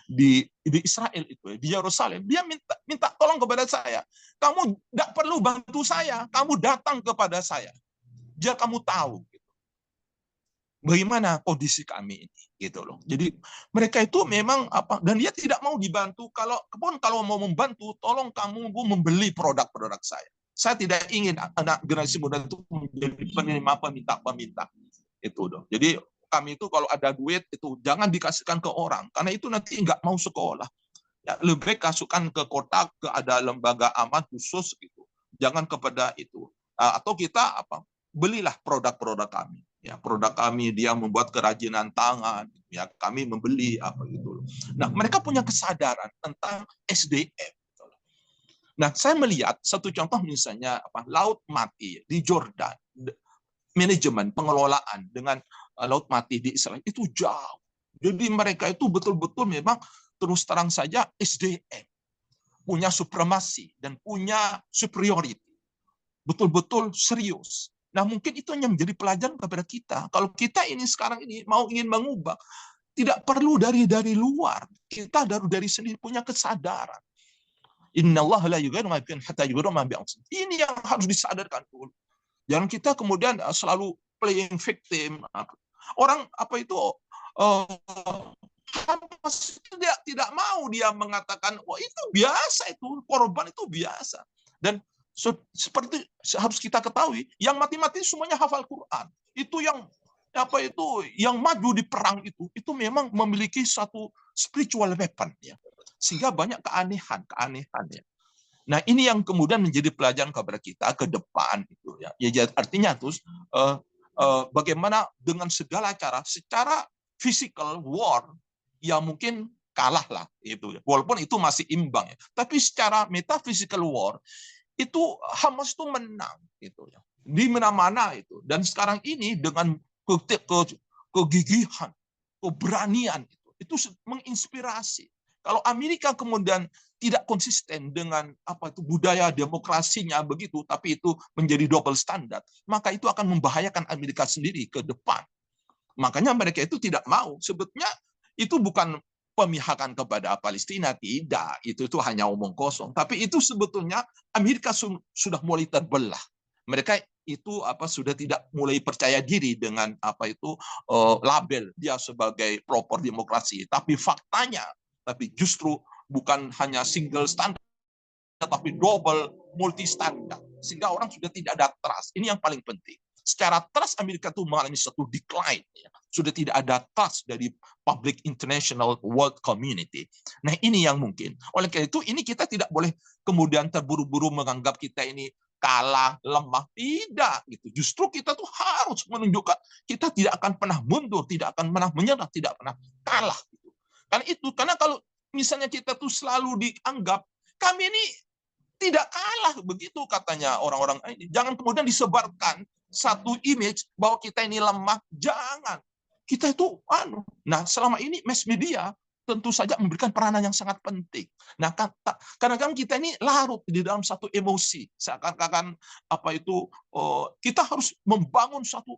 di Israel itu, di Yerusalem. Dia minta tolong kepada saya. Kamu tidak perlu bantu saya, kamu datang kepada saya. Biar kamu tahu bagaimana kondisi kami ini, gitu loh. Jadi mereka itu memang dan dia tidak mau dibantu. Kalau mau membantu, tolong kamu membeli produk-produk saya. Saya tidak ingin anak generasi muda itu menjadi penerima peminta. Itu dong. Jadi kami itu kalau ada duit itu jangan dikasihkan ke orang, karena itu nanti nggak mau sekolah. Ya, lebih baik kasihkan ke kota, ada lembaga aman khusus gitu. Jangan kepada itu. Atau kita belilah produk-produk kami. Ya, produk kami dia membuat kerajinan tangan, ya kami membeli gitu. Nah, mereka punya kesadaran tentang SDM. Nah, saya melihat satu contoh misalnya Laut Mati di Jordan, manajemen pengelolaan dengan Laut Mati di Israel itu jauh. Jadi mereka itu betul-betul memang terus terang saja SDM punya supremasi dan punya superiority, betul-betul serius. Nah, mungkin itu yang menjadi pelajaran kepada kita. Kalau kita ini sekarang ini ingin mengubah, tidak perlu dari luar, kita dari sendiri punya kesadaran. Innallaha la yughayyiru ma biqaumin hatta yughayyiru ma bi anfusihim. Ini yang harus disadarkan dulu. Jangan kita kemudian selalu playing victim. Orang tidak mau dia mengatakan, wah itu biasa, itu korban itu biasa. Dan seperti harus kita ketahui, yang mati-mati semuanya hafal Quran. Itu yang yang maju di perang itu memang memiliki satu spiritual weapon ya. Sehingga banyak keanehan ya. Nah, ini yang kemudian menjadi pelajaran kepada kita ke depan itu ya. Ya artinya terus bagaimana dengan segala cara secara physical war ya mungkin kalah lah itu ya. Walaupun itu masih imbang ya. Tapi secara metaphysical war itu Hamas itu menang gitu ya. Di mana-mana itu. Dan sekarang ini dengan kegigihan, keberanian itu menginspirasi. Kalau Amerika kemudian tidak konsisten dengan budaya demokrasinya begitu, tapi itu menjadi double standar, maka itu akan membahayakan Amerika sendiri ke depan. Makanya mereka itu tidak mau. Sebetulnya itu bukan pemihakan kepada Palestina, tidak. Itu hanya omong kosong. Tapi itu sebetulnya Amerika sudah mulai terbelah. Mereka itu sudah tidak mulai percaya diri dengan label dia sebagai pelopor demokrasi. Tapi faktanya, justru bukan hanya single standard, tapi double multi standard. Sehingga orang sudah tidak ada trust. Ini yang paling penting. Secara trust Amerika itu mengalami satu decline. Ya. Sudah tidak ada trust dari public international world community. Nah, ini yang mungkin. Oleh karena itu, ini kita tidak boleh kemudian terburu-buru menganggap kita ini kalah, lemah. Tidak. Gitu. Justru kita tuh harus menunjukkan kita tidak akan pernah mundur, tidak akan pernah menyerah, tidak pernah kalah. Gitu. Karena kalau misalnya kita tuh selalu dianggap kami ini tidak kalah, begitu katanya orang-orang ini. Jangan kemudian disebarkan satu image bahwa kita ini lemah. Jangan. Kita itu Nah, selama ini mass media tentu saja memberikan peranan yang sangat penting. Nah, kadang-kadang kita ini larut di dalam satu emosi. Seakan-akan kita harus membangun satu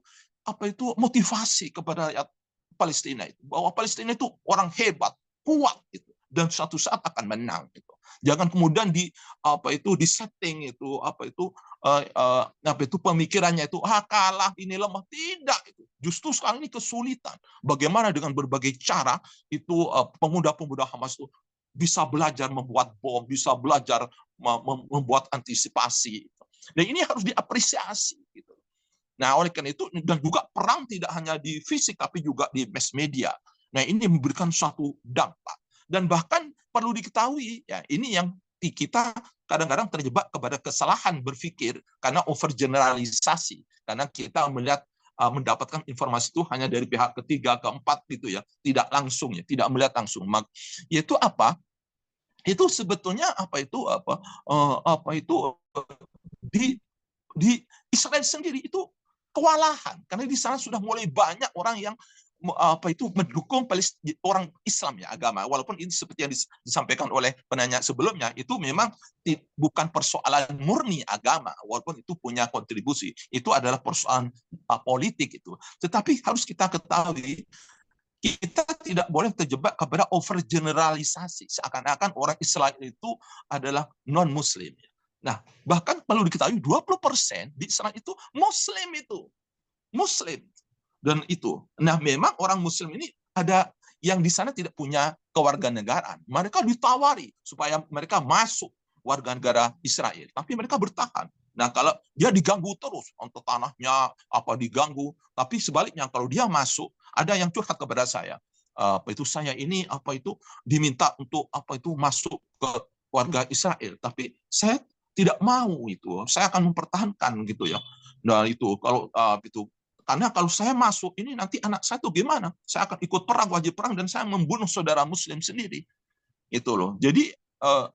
motivasi kepada rakyat Palestina itu, bahwa Palestina itu orang hebat, kuat itu, dan suatu saat akan menang itu. Jangan kemudian disetting pemikirannya itu kalah, ini lemah. Tidak, itu justru sekarang ini kesulitan. Bagaimana dengan berbagai cara itu pemuda-pemuda Hamas itu bisa belajar membuat bom, bisa belajar membuat antisipasi. Dan ini harus diapresiasi gitu. Nah, oleh karena itu, dan juga perang tidak hanya di fisik, tapi juga di mass media. Nah, ini memberikan suatu dampak. Dan bahkan perlu diketahui, ya ini yang kita kadang-kadang terjebak kepada kesalahan berpikir karena overgeneralisasi. Karena kita melihat mendapatkan informasi itu hanya dari pihak ketiga, keempat gitu ya, tidak langsung ya, tidak melihat langsung. Yaitu apa? Itu sebetulnya di Israel sendiri itu kewalahan karena di sana sudah mulai banyak orang yang mendukung orang Islam ya, agama, walaupun ini seperti yang disampaikan oleh penanya sebelumnya, itu memang bukan persoalan murni agama, walaupun itu punya kontribusi, itu adalah persoalan politik itu. Tetapi harus kita ketahui, kita tidak boleh terjebak kepada overgeneralisasi seakan-akan orang Israel itu adalah non Muslim. Nah, bahkan perlu diketahui 20% di Israel itu Muslim. Dan itu. Nah, memang orang Muslim ini ada yang di sana tidak punya kewarganegaraan. Mereka ditawari supaya mereka masuk warga negara Israel, tapi mereka bertahan. Nah, kalau dia diganggu terus, untuk tanahnya diganggu, tapi sebaliknya kalau dia masuk, ada yang curhat kepada saya, saya ini diminta untuk masuk ke warga Israel, tapi saya tidak mau itu, saya akan mempertahankan gitu ya. Nah itu kalau karena kalau saya masuk ini nanti anak saya tuh gimana? Saya akan ikut perang, wajib perang, dan saya membunuh saudara Muslim sendiri. Itu loh. Jadi,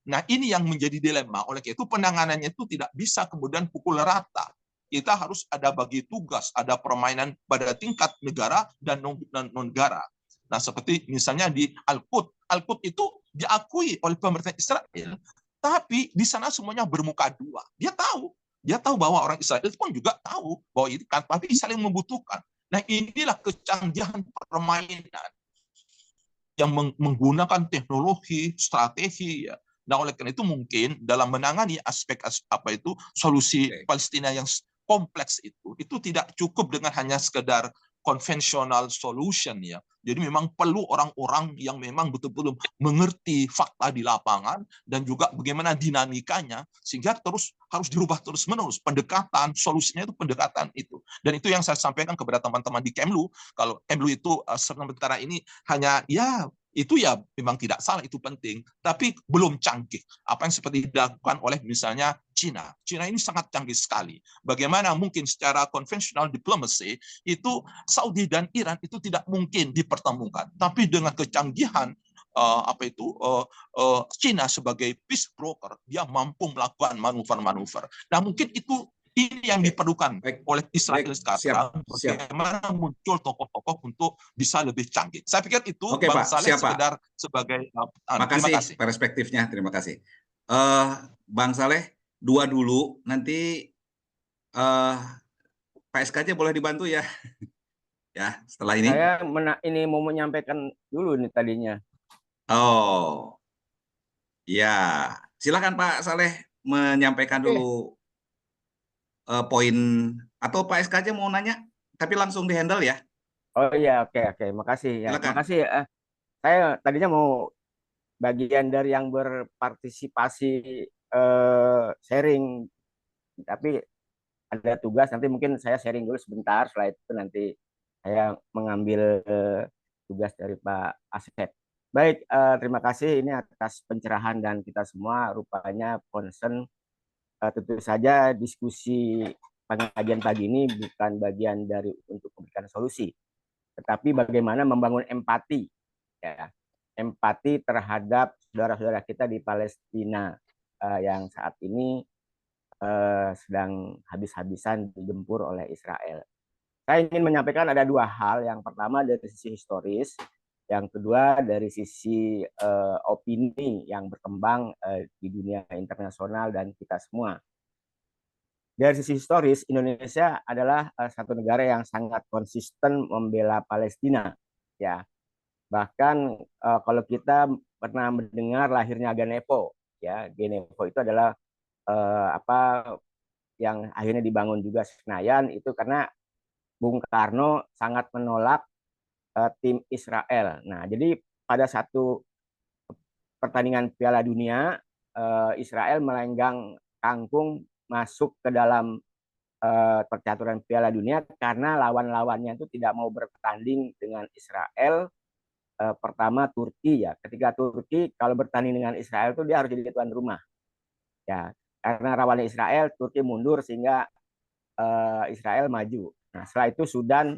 nah ini yang menjadi dilema. Oleh itu penanganannya itu tidak bisa kemudian pukul rata. Kita harus ada bagi tugas, ada permainan pada tingkat negara dan non-negara. Nah seperti misalnya di Al-Quds. Al-Quds itu diakui oleh pemerintah Israel, tapi di sana semuanya bermuka dua. Dia tahu bahwa orang Israel pun juga tahu bahwa ini kan, tapi saling membutuhkan. Nah inilah kecanggihan permainan yang menggunakan teknologi, strategi ya. Nah oleh karena itu mungkin dalam menangani aspek solusi Palestina yang kompleks itu tidak cukup dengan hanya sekedar conventional solution ya. Jadi memang perlu orang-orang yang memang betul-betul mengerti fakta di lapangan dan juga bagaimana dinamikanya, sehingga terus harus dirubah terus-menerus pendekatan, solusinya itu pendekatan itu. Dan itu yang saya sampaikan kepada teman-teman di Kemlu. Kalau Kemlu itu sementara ini hanya itu ya memang tidak salah, itu penting, tapi belum canggih. Apa yang seperti dilakukan oleh misalnya Cina. Cina ini sangat canggih sekali. Bagaimana mungkin secara konvensional diplomasi itu Saudi dan Iran itu tidak mungkin dipertemukan. Tapi dengan kecanggihan Cina sebagai peace broker, dia mampu melakukan manuver-manuver. Nah mungkin ini yang diperlukan oleh Israel sekarang. Bagaimana muncul tokoh-tokoh untuk bisa lebih canggih. Saya pikir itu Bang Saleh sekedar sebagai
terima kasih perspektifnya. Terima kasih. Bang Saleh, dua dulu, nanti Pak SKJ boleh dibantu ya. Ya, setelah ini.
Saya ini mau menyampaikan dulu nih tadinya.
Oh. Ya, silakan Pak Saleh menyampaikan dulu poin, atau Pak SKJ mau nanya, tapi langsung di-handle ya.
Oh iya, oke. Makasih ya.
Silakan.
Makasih. Saya tadinya mau bagian dari yang berpartisipasi sharing, tapi ada tugas, nanti mungkin saya sharing dulu sebentar, setelah itu nanti saya mengambil tugas dari Pak Asep. Baik, terima kasih ini atas pencerahan dan kita semua rupanya concern. Tentu saja diskusi pengajian pagi ini bukan bagian dari untuk memberikan solusi, tetapi bagaimana membangun empati, ya, empati terhadap saudara-saudara kita di Palestina yang saat ini sedang habis-habisan digempur oleh Israel. Saya ingin menyampaikan ada dua hal. Yang pertama dari sisi historis, yang kedua dari sisi opini yang berkembang di dunia internasional dan kita semua. Dari sisi historis, Indonesia adalah satu negara yang sangat konsisten membela Palestina. Ya, bahkan kalau kita pernah mendengar lahirnya Genepo, ya, Genepo itu adalah yang akhirnya dibangun juga Senayan, itu karena Bung Karno sangat menolak tim Israel. Nah, jadi pada satu pertandingan Piala Dunia, Israel melenggang kangkung masuk ke dalam percaturan Piala Dunia karena lawan-lawannya itu tidak mau bertanding dengan Israel. Pertama Turki ya, ketika Turki kalau bertanding dengan Israel itu dia harus jadi tuan rumah. Ya, karena lawannya Israel, Turki mundur sehingga Israel maju. Nah, setelah itu Sudan,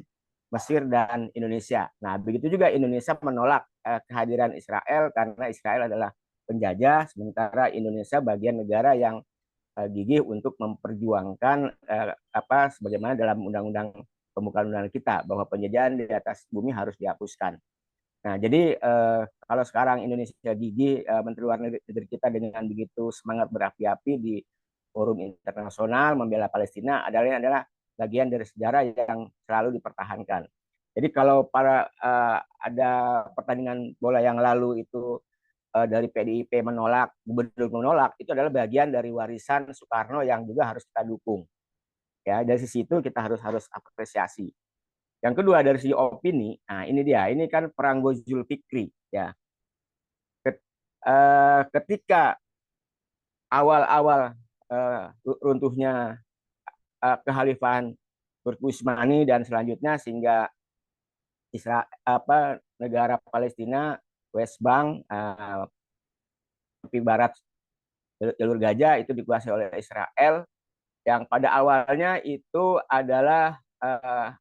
Mesir, dan Indonesia. Nah, begitu juga Indonesia menolak kehadiran Israel karena Israel adalah penjajah, sementara Indonesia bagian negara yang gigih untuk memperjuangkan sebagaimana dalam undang-undang pembukaan undang kita bahwa penjajahan di atas bumi harus dihapuskan. Nah, jadi kalau sekarang Indonesia gigih, Menteri Luar Negeri kita dengan begitu semangat berapi-api di forum internasional membela Palestina adalah bagian dari sejarah yang selalu dipertahankan. Jadi kalau ada pertandingan bola yang lalu itu dari PDIP menolak, gubernur menolak, itu adalah bagian dari warisan Soekarno yang juga harus kita dukung. Ya, dari sisi itu kita harus apresiasi. Yang kedua dari sisi opini, nah ini dia, ini kan perang Zulfikri ya. Ketika awal-awal runtuhnya kekhalifahan Turki Utsmani dan selanjutnya sehingga negara Palestina, West Bank, tepi barat jalur Gaza itu dikuasai oleh Israel, yang pada awalnya itu adalah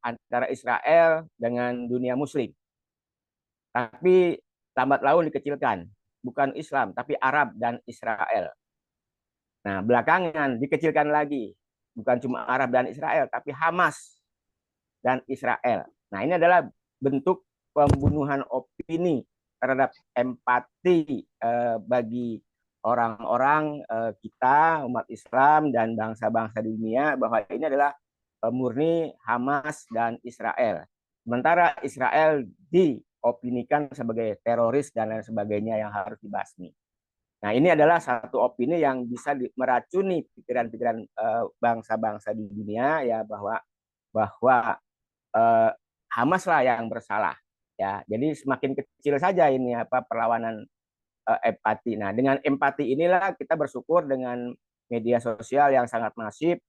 antara Israel dengan dunia Muslim. Tapi lambat laun dikecilkan, bukan Islam tapi Arab dan Israel. Nah, belakangan dikecilkan lagi, bukan cuma Arab dan Israel tapi Hamas dan Israel. Nah, ini adalah bentuk pembunuhan opini terhadap empati bagi orang-orang kita, umat Islam dan bangsa-bangsa di dunia bahwa ini adalah murni Hamas dan Israel. Sementara Israel diopinikan sebagai teroris dan lain sebagainya yang harus dibasmi. Nah, ini adalah satu opini yang bisa meracuni pikiran-pikiran bangsa-bangsa di dunia ya bahwa Hamas lah yang bersalah ya. Jadi semakin kecil saja ini perlawanan empati. Nah, dengan empati inilah kita bersyukur dengan media sosial yang sangat masif,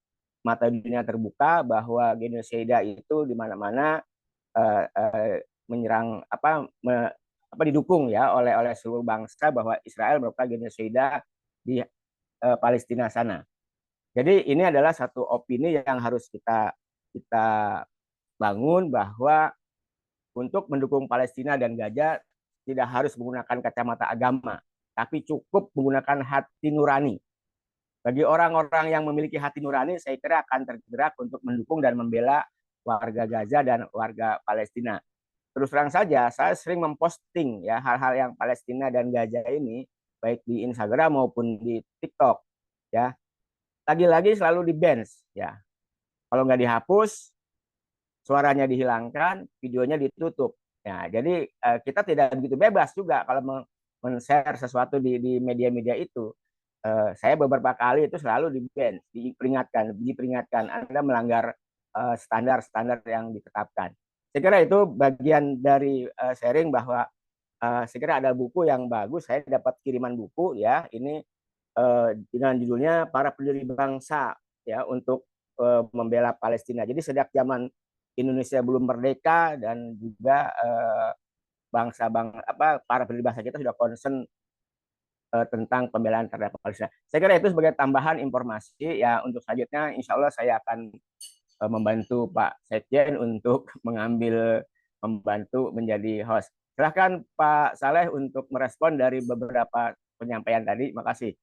mata dunia terbuka bahwa genosida itu di mana-mana menyerang didukung ya oleh seluruh bangsa bahwa Israel melakukan genosida di Palestina sana. Jadi ini adalah satu opini yang harus kita bangun bahwa untuk mendukung Palestina dan Gaza tidak harus menggunakan kacamata agama, tapi cukup menggunakan hati nurani. Bagi orang-orang yang memiliki hati nurani, saya kira akan tergerak untuk mendukung dan membela warga Gaza dan warga Palestina. Terus terang saja, saya sering memposting ya hal-hal yang Palestina dan Gaza ini, baik di Instagram maupun di TikTok. Ya, lagi-lagi selalu di-ban ya. Kalau nggak dihapus, suaranya dihilangkan, videonya ditutup. Ya, jadi kita tidak begitu bebas juga kalau men-share sesuatu di media-media itu. Saya beberapa kali itu selalu di-ban, diperingatkan Anda melanggar standar-standar yang ditetapkan. Saya kira itu bagian dari sharing bahwa saya kira ada buku yang bagus. Saya dapat kiriman buku ya, ini dengan judulnya Para Pendiri Bangsa ya untuk membela Palestina. Jadi sejak zaman Indonesia belum merdeka dan juga para pendiri bangsa kita sudah concern tentang pembelaan terhadap Palestina. Saya kira itu sebagai tambahan informasi ya. Untuk selanjutnya insya Allah saya akan membantu Pak Sekjen untuk membantu menjadi host. Silahkan Pak Saleh untuk merespon dari beberapa penyampaian tadi. Terima kasih.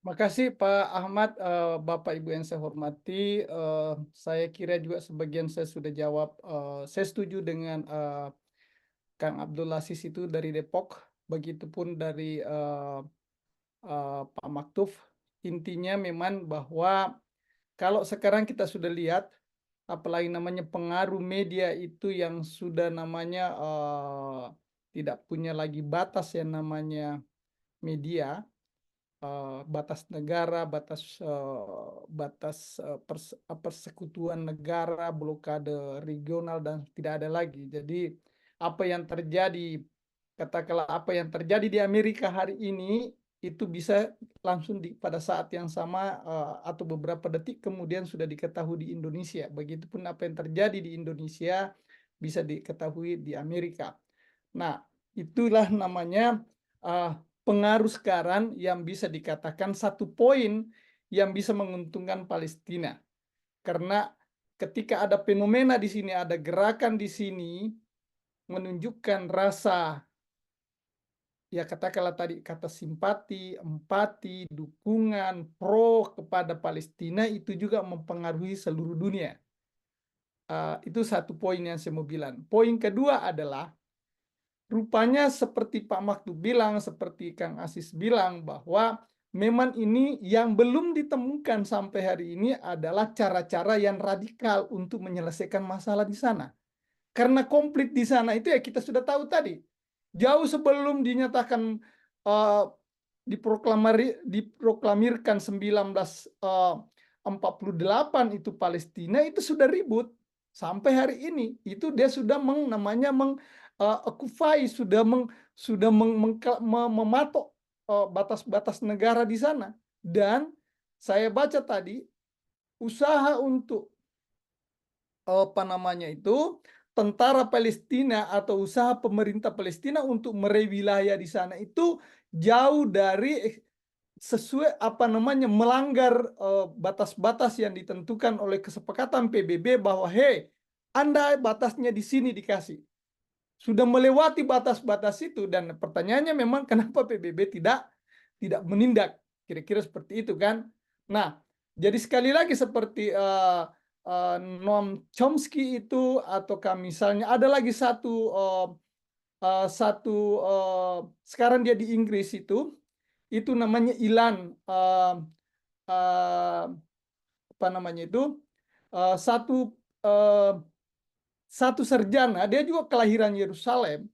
Terima kasih Pak Ahmad, Bapak Ibu yang saya hormati. Saya kira juga sebagian saya sudah jawab. Saya setuju dengan Kang Abdul Aziz itu dari Depok, begitupun dari Pak Maktuf. Intinya memang bahwa kalau sekarang kita sudah lihat, apalagi namanya pengaruh media itu yang sudah namanya tidak punya lagi batas yang namanya media, batas negara, batas persekutuan negara, blokade regional dan tidak ada lagi. Jadi apa yang terjadi, katakanlah apa yang terjadi di Amerika hari ini itu bisa langsung pada saat yang sama atau beberapa detik kemudian sudah diketahui di Indonesia. Begitupun apa yang terjadi di Indonesia bisa diketahui di Amerika. Nah, itulah namanya pengaruh sekarang yang bisa dikatakan satu poin yang bisa menguntungkan Palestina. Karena ketika ada fenomena di sini, ada gerakan di sini, menunjukkan rasa, ya katakanlah tadi kata simpati, empati, dukungan, pro kepada Palestina, itu juga mempengaruhi seluruh dunia. Itu satu poin yang saya mau bilang. Poin kedua adalah, rupanya seperti Pak Maktub bilang, seperti Kang Asis bilang, bahwa memang ini yang belum ditemukan sampai hari ini adalah cara-cara yang radikal untuk menyelesaikan masalah di sana. Karena konflik di sana itu ya kita sudah tahu tadi. Jauh sebelum dinyatakan diproklamirkan 1948 itu Palestina, itu sudah ribut sampai hari ini. Itu dia sudah occupy, sudah mematok batas-batas negara di sana. Dan saya baca tadi usaha untuk tentara Palestina atau usaha pemerintah Palestina untuk meraih wilayah di sana itu jauh dari sesuai melanggar batas-batas yang ditentukan oleh kesepakatan PBB, bahwa Anda batasnya di sini dikasih. Sudah melewati batas-batas itu, dan pertanyaannya memang kenapa PBB tidak menindak, kira-kira seperti itu kan. Nah, jadi sekali lagi seperti Noam Chomsky itu, ataukah misalnya ada lagi satu sekarang dia di Inggris itu namanya Ilan satu sarjana, dia juga kelahiran Yerusalem,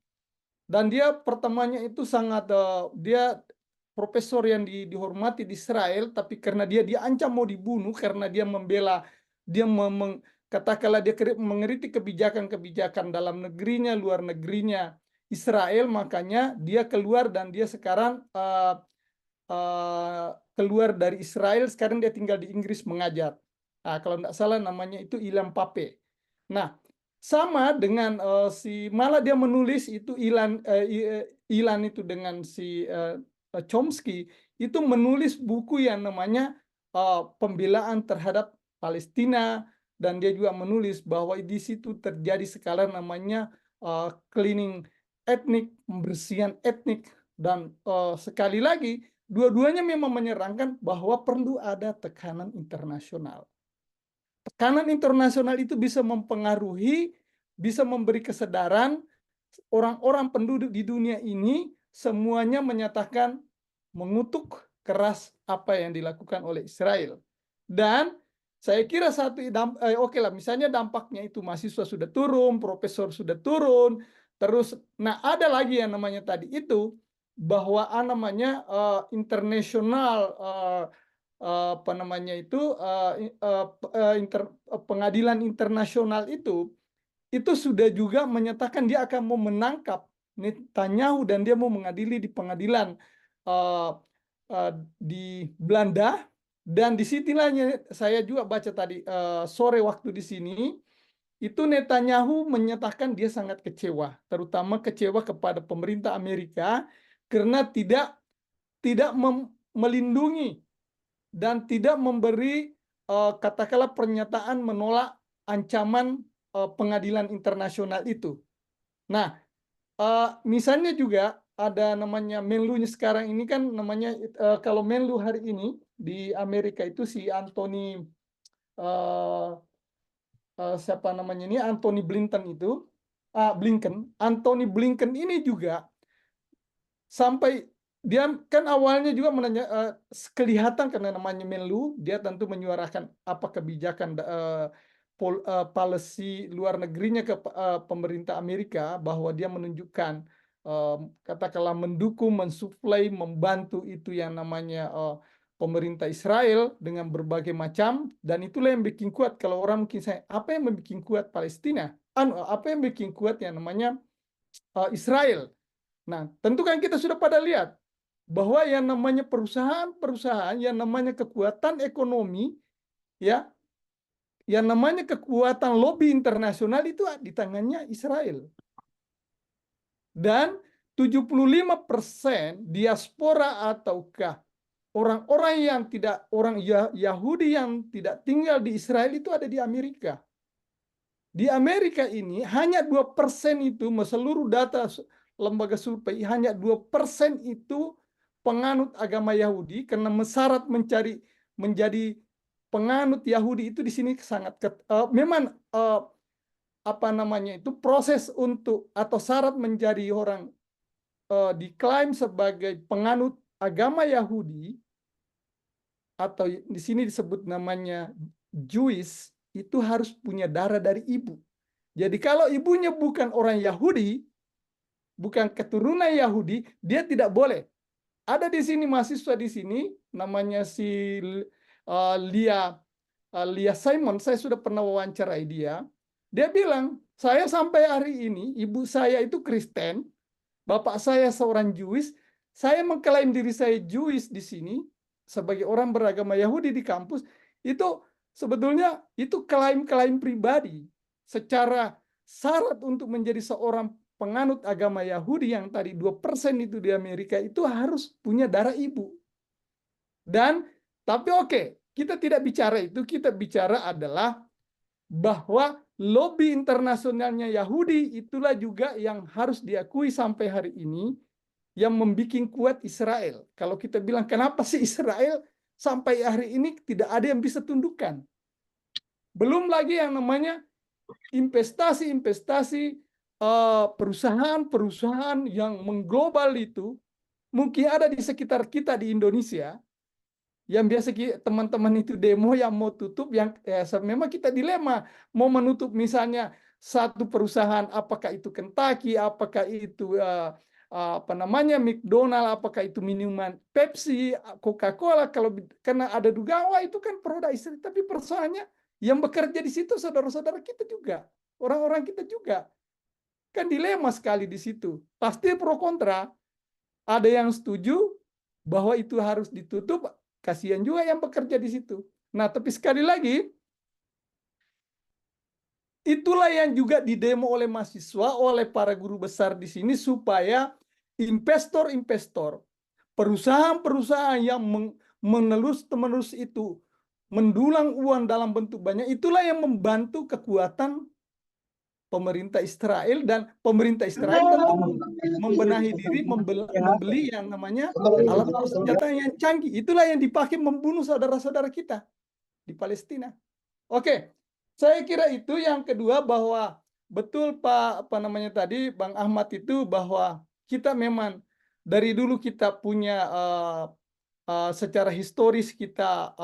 dan dia pertamanya itu sangat dia profesor yang dihormati di Israel, tapi karena dia diancam mau dibunuh karena dia membela, dia katakanlah dia mengkritik kebijakan-kebijakan dalam negerinya, luar negerinya Israel, makanya dia keluar, dan dia sekarang keluar dari Israel, sekarang dia tinggal di Inggris mengajar. Nah, kalau tidak salah namanya itu Ilan Pape. Nah, sama dengan malah dia menulis itu Ilan itu dengan si Chomsky itu menulis buku yang namanya pembelaan terhadap Palestina, dan dia juga menulis bahwa di situ terjadi skala namanya cleaning etnik, pembersihan etnik, dan sekali lagi dua-duanya memang menyerangkan bahwa perlu ada tekanan internasional. Tekanan internasional itu bisa mempengaruhi, bisa memberi kesadaran orang-orang penduduk di dunia ini, semuanya menyatakan mengutuk keras apa yang dilakukan oleh Israel. Dan saya kira oke lah, misalnya dampaknya itu mahasiswa sudah turun, profesor sudah turun, terus ada lagi yang namanya tadi itu, bahwa internasional pengadilan internasional itu sudah juga menyatakan dia akan mau menangkap Netanyahu, dan dia mau mengadili di pengadilan di Belanda. Dan disitulah saya juga baca tadi sore waktu di sini, itu Netanyahu menyatakan dia sangat kecewa, terutama kecewa kepada pemerintah Amerika karena tidak melindungi dan tidak memberi katakanlah pernyataan menolak ancaman pengadilan internasional itu. Nah, misalnya juga ada namanya Menlunya sekarang ini kan namanya kalau Menlu hari ini di Amerika itu si Anthony siapa namanya ini, Anthony Blinken itu Anthony Blinken ini juga sampai dia kan awalnya juga kelihatan karena namanya Menlu, dia tentu menyuarakan apa kebijakan policy luar negerinya ke pemerintah Amerika, bahwa dia menunjukkan katakanlah mendukung, mensuplai, membantu itu yang namanya pemerintah Israel dengan berbagai macam. Dan itulah yang bikin kuat, kalau orang mungkin apa yang membuat kuat Palestina, apa yang bikin kuat yang namanya Israel. Nah, tentu kan kita sudah pada lihat bahwa yang namanya perusahaan-perusahaan, yang namanya kekuatan ekonomi, ya, yang namanya kekuatan lobby internasional itu di tangannya Israel. Dan 75% diaspora ataukah orang-orang yang tidak, orang Yahudi yang tidak tinggal di Israel itu ada di Amerika. Di Amerika ini hanya 2% itu, seluruh data lembaga survei, hanya 2% itu penganut agama Yahudi, karena syarat menjadi penganut Yahudi itu di sini sangat memang apa namanya itu, proses untuk atau syarat menjadi orang diklaim sebagai penganut agama Yahudi atau di sini disebut namanya Jewish, itu harus punya darah dari ibu. Jadi kalau ibunya bukan orang Yahudi, bukan keturunan Yahudi, dia tidak boleh. Ada di sini mahasiswa di sini namanya si Lia Simon, saya sudah pernah wawancarai dia. Dia bilang, saya sampai hari ini ibu saya itu Kristen, bapak saya seorang Jewish, saya mengklaim diri saya Jewish di sini sebagai orang beragama Yahudi di kampus, itu sebetulnya itu klaim-klaim pribadi. Secara syarat untuk menjadi seorang penganut agama Yahudi yang tadi 2% itu di Amerika itu harus punya darah ibu. Dan tapi oke, kita tidak bicara itu, kita bicara adalah bahwa lobby internasionalnya Yahudi itulah juga yang harus diakui sampai hari ini yang membuat kuat Israel. Kalau kita bilang kenapa sih Israel sampai hari ini tidak ada yang bisa tundukkan. Belum lagi yang namanya investasi-investasi perusahaan-perusahaan yang mengglobal itu mungkin ada di sekitar kita di Indonesia, yang biasa teman-teman itu demo yang mau tutup, yang memang kita dilema mau menutup misalnya satu perusahaan, apakah itu Kentucky, apakah itu apa namanya McDonald, apakah itu minuman Pepsi, Coca-Cola, kalau karena ada dugaan wah itu kan produk Israel, tapi persoalannya yang bekerja di situ saudara-saudara kita juga, orang-orang kita juga, kan dilema sekali di situ. Pasti pro kontra, ada yang setuju bahwa itu harus ditutup, kasihan juga yang bekerja di situ. Nah, tapi sekali lagi, itulah yang juga didemo oleh mahasiswa, oleh para guru besar di sini, supaya investor-investor, perusahaan-perusahaan yang menerus itu mendulang uang dalam bentuk banyak, itulah yang membantu kekuatan pemerintah Israel, dan pemerintah Israel tentu membenahi diri, membeli yang namanya alat senjata yang canggih. Itulah yang dipakai membunuh saudara-saudara kita di Palestina. Oke, saya kira itu. Yang kedua, bahwa betul Pak apa namanya tadi Bang Ahmad itu, bahwa kita memang dari dulu kita punya secara historis kita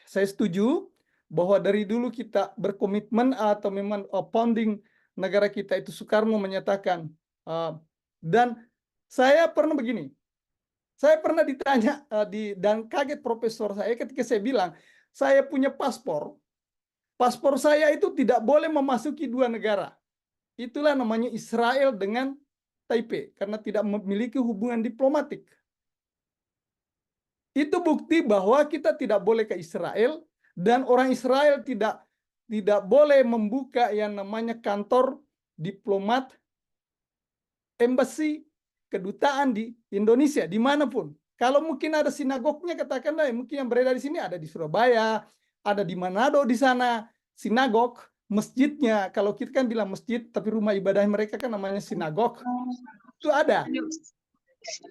saya setuju bahwa dari dulu kita berkomitmen atau memang founding negara kita itu Soekarno menyatakan, dan saya pernah begini, saya pernah ditanya dan kaget profesor saya ketika saya bilang saya punya paspor saya itu tidak boleh memasuki dua negara, itulah namanya Israel dengan Taipei, karena tidak memiliki hubungan diplomatik. Itu bukti bahwa kita tidak boleh ke Israel, dan orang Israel tidak boleh membuka yang namanya kantor diplomat, embassy, kedutaan di Indonesia dimanapun. Kalau mungkin ada sinagognya, katakanlah mungkin yang beredar di sini ada di Surabaya, ada di Manado di sana sinagog, masjidnya. Kalau kita kan bilang masjid, tapi rumah ibadah mereka kan namanya sinagog. Itu ada.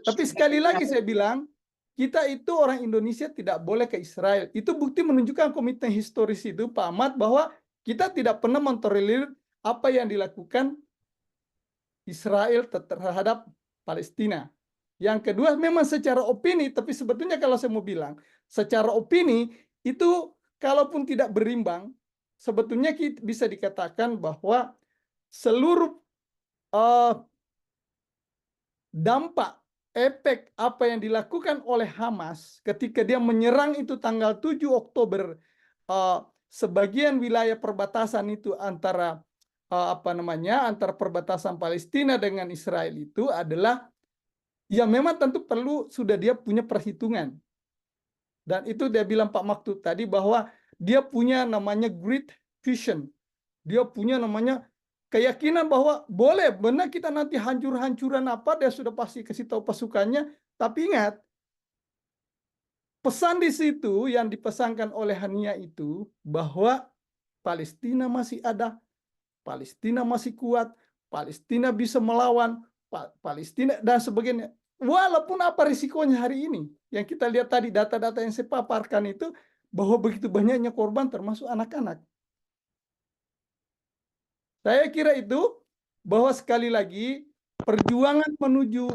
Tapi sekali lagi saya bilang, kita itu orang Indonesia tidak boleh ke Israel. Itu bukti menunjukkan komitmen historis itu Pak Ahmad, bahwa kita tidak pernah mentolerir apa yang dilakukan Israel terhadap Palestina. Yang kedua, memang secara opini, tapi sebetulnya kalau saya mau bilang, secara opini itu kalaupun tidak berimbang, sebetulnya bisa dikatakan bahwa seluruh dampak efek apa yang dilakukan oleh Hamas ketika dia menyerang itu tanggal 7 Oktober sebagian wilayah perbatasan itu antara antara perbatasan Palestina dengan Israel itu adalah ya memang tentu perlu sudah dia punya perhitungan. Dan itu dia bilang Pak Maktub tadi bahwa dia punya namanya great vision. Dia punya namanya keyakinan bahwa boleh benar kita nanti hancur-hancuran apa, dia sudah pasti kasih tahu pasukannya. Tapi ingat, pesan di situ yang dipesankan oleh Hania itu bahwa Palestina masih ada, Palestina masih kuat, Palestina bisa melawan, Palestina dan sebagainya. Walaupun apa risikonya hari ini, yang kita lihat tadi data-data yang saya paparkan itu, bahwa begitu banyaknya korban termasuk anak-anak. Saya kira itu bahwa sekali lagi perjuangan menuju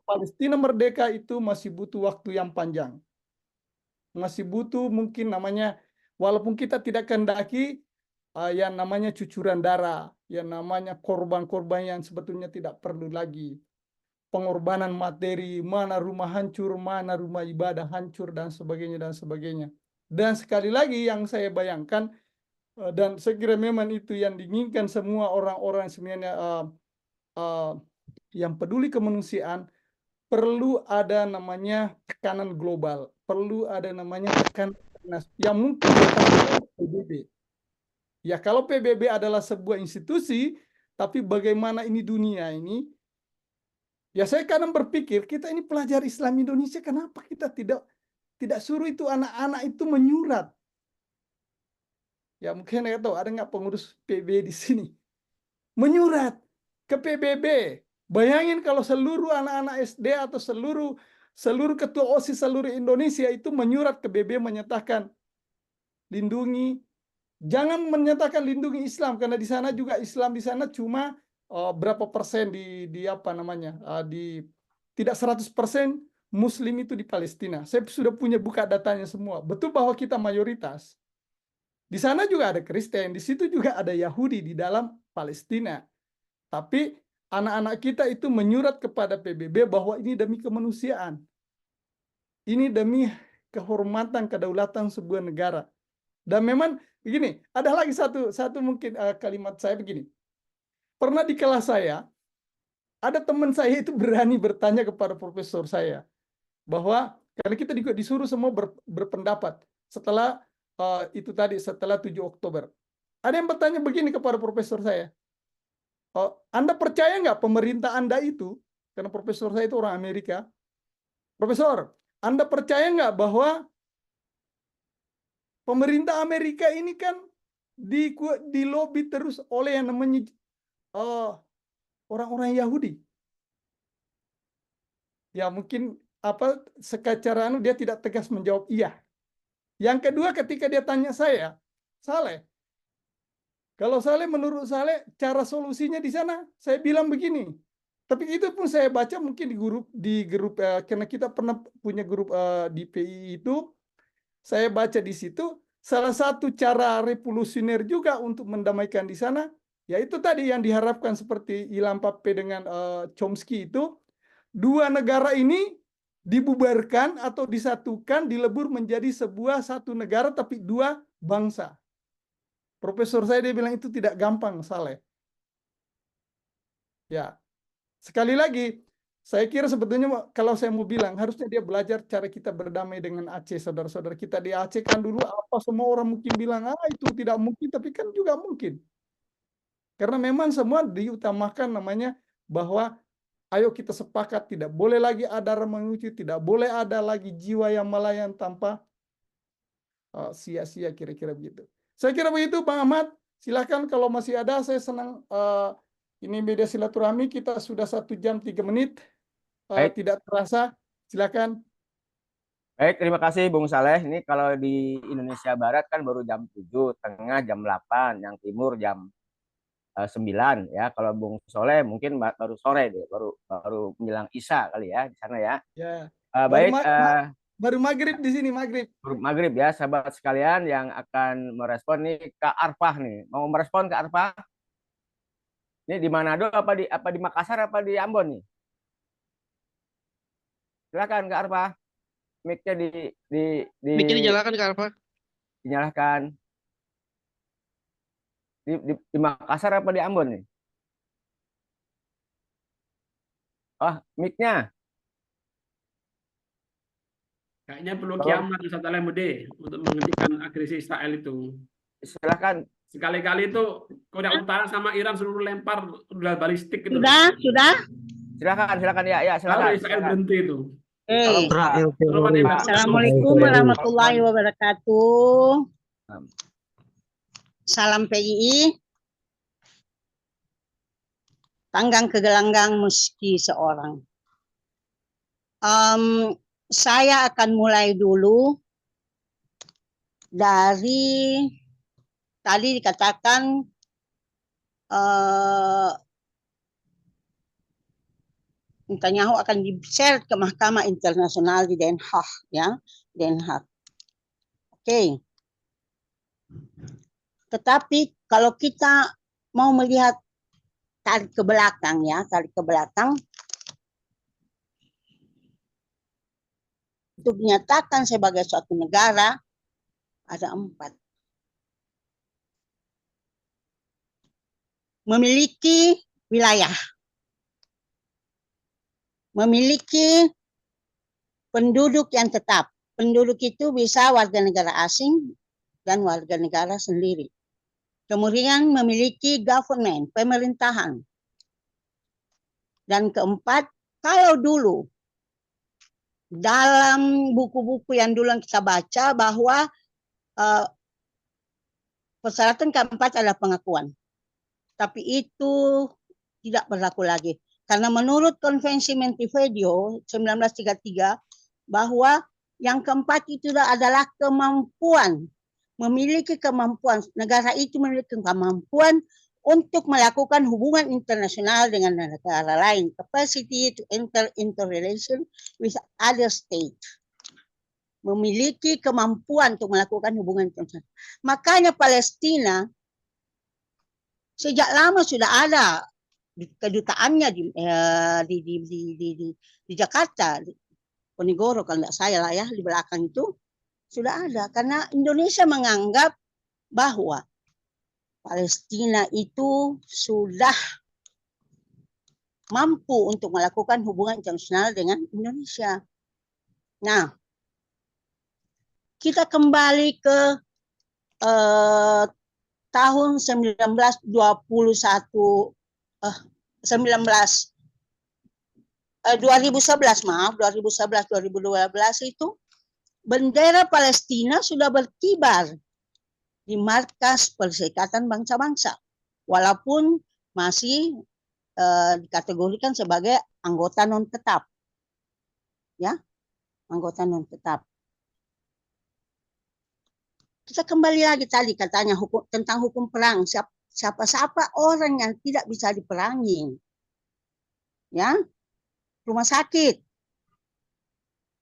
Palestina merdeka itu masih butuh waktu yang panjang. Masih butuh mungkin namanya, walaupun kita tidak kehendaki yang namanya cucuran darah, yang namanya korban-korban yang sebetulnya tidak perlu lagi. Pengorbanan materi, mana rumah hancur, mana rumah ibadah hancur, dan sebagainya, dan sebagainya. Dan sekali lagi yang saya bayangkan, dan saya kira memang itu yang diinginkan semua orang-orang sebenarnya yang peduli kemanusiaan, perlu ada namanya tekanan global, perlu ada namanya tekanan yang mungkin PBB. Ya kalau PBB adalah sebuah institusi, tapi bagaimana ini dunia ini? Ya saya kadang berpikir kita ini pelajar Islam Indonesia, kenapa kita tidak suruh itu anak-anak itu menyurat? Ya mungkin saya tahu ada nggak pengurus PBB di sini menyurat ke PBB. Bayangin kalau seluruh anak-anak SD atau seluruh ketua OSIS seluruh Indonesia itu menyurat ke PBB menyatakan lindungi, jangan menyatakan lindungi Islam, karena di sana juga Islam di sana cuma berapa persen di apa namanya, tidak 100% Muslim itu di Palestina. Saya sudah punya buka datanya semua. Betul bahwa kita mayoritas. Di sana juga ada Kristen, di situ juga ada Yahudi di dalam Palestina. Tapi anak-anak kita itu menyurat kepada PBB bahwa ini demi kemanusiaan. Ini demi kehormatan kedaulatan sebuah negara. Dan memang begini, ada lagi satu mungkin kalimat saya begini. Pernah di kelas saya, ada teman saya itu berani bertanya kepada profesor saya bahwa karena kita juga disuruh semua berpendapat setelah itu tadi, setelah 7 Oktober. Ada yang bertanya begini kepada profesor saya. Anda percaya nggak pemerintah Anda itu, karena profesor saya itu orang Amerika, Profesor, Anda percaya nggak bahwa pemerintah Amerika ini kan di lobby terus oleh yang namanya orang-orang Yahudi? Ya mungkin apa secara dia tidak tegas menjawab iya. Yang kedua ketika dia tanya saya, Saleh, kalau Saleh menurut Saleh cara solusinya di sana, saya bilang begini. Tapi itu pun saya baca mungkin di grup karena kita pernah punya grup di PI itu, saya baca di situ salah satu cara revolusioner juga untuk mendamaikan di sana, yaitu tadi yang diharapkan seperti Ilham Pape dengan Chomsky itu, dua negara ini dibubarkan atau disatukan, dilebur menjadi satu negara tapi dua bangsa. Profesor saya dia bilang itu tidak gampang, Saleh. Ya, sekali lagi, saya kira sebetulnya kalau saya mau bilang, harusnya dia belajar cara kita berdamai dengan Aceh, saudara-saudara kita di Aceh kan dulu apa semua orang mungkin bilang, itu tidak mungkin, tapi kan juga mungkin. Karena memang semua diutamakan namanya bahwa ayo kita sepakat, tidak boleh lagi ada remunuci, tidak boleh ada lagi jiwa yang melayang tanpa sia-sia, kira-kira begitu. Saya kira begitu, Bang Ahmad. Silakan kalau masih ada, saya senang. Ini media silaturahmi, kita sudah 1 jam 3 menit. Tidak terasa, silakan.
Baik, terima kasih Bung Saleh. Ini kalau di Indonesia Barat kan baru jam 7, tengah jam 8, yang timur jam 9 ya. Kalau Bung Soleh mungkin baru sore deh, baru menjelang Isya kali ya di sana ya.
Ya.
Baik,
baru maghrib di sini, maghrib
ya, sahabat sekalian yang akan merespon nih Kak Arfah nih. Mau merespon Kak Arfah? Ini di Manado apa di Makassar apa di Ambon nih? Silakan Kak Arfah. Mic-nya
Mic-nya dinyalakan Kak Arfah.
Dinyalakan. Di Makassar apa di Ambon nih? Mic-nya.
Kayaknya perlu kiamat Ustaz Alamuddin untuk menghentikan agresi Israel itu.
Silakan.
Sekali-kali itu Korea Utara sama Iran suruh lempar rudal balistik itu.
Sudah.
Silakan ya, silakan.
Kalau Israel berhenti itu.
Assalamualaikum warahmatullahi wabarakatuh. Salam PII, tanggang ke gelanggang meski seorang. Saya akan mulai dulu dari tadi dikatakan Netanyahu akan diseret ke Mahkamah Internasional di Den Haag, ya, Den Haag. Oke. Tetapi kalau kita mau melihat tarik ke belakang, ya, tarik ke belakang, untuk dinyatakan sebagai suatu negara ada 4. Memiliki wilayah, memiliki penduduk yang tetap. Penduduk itu bisa warga negara asing dan warga negara sendiri. Kemudian memiliki government, pemerintahan. Dan keempat, kalau dulu dalam buku-buku yang dulu kita baca bahwa persyaratan keempat adalah pengakuan. Tapi itu tidak berlaku lagi. Karena menurut Konvensi Montevideo 1933, bahwa yang keempat itu adalah kemampuan, memiliki kemampuan, negara itu memiliki kemampuan untuk melakukan hubungan internasional dengan negara lain, capacity to enter into relation with other state, memiliki kemampuan untuk melakukan hubungan internasional. Makanya Palestina sejak lama sudah ada kedutaannya di Jakarta, di Ponegoro kalau tidak salah ya, di belakang itu sudah ada. Karena Indonesia menganggap bahwa Palestina itu sudah mampu untuk melakukan hubungan internasional dengan Indonesia. Nah, kita kembali ke tahun 2012 itu bendera Palestina sudah berkibar di markas Perserikatan Bangsa-Bangsa, walaupun masih dikategorikan sebagai anggota non tetap, ya, anggota non tetap. Kita kembali lagi tadi katanya tentang hukum perang. Siapa orang yang tidak bisa diperangi, ya, rumah sakit,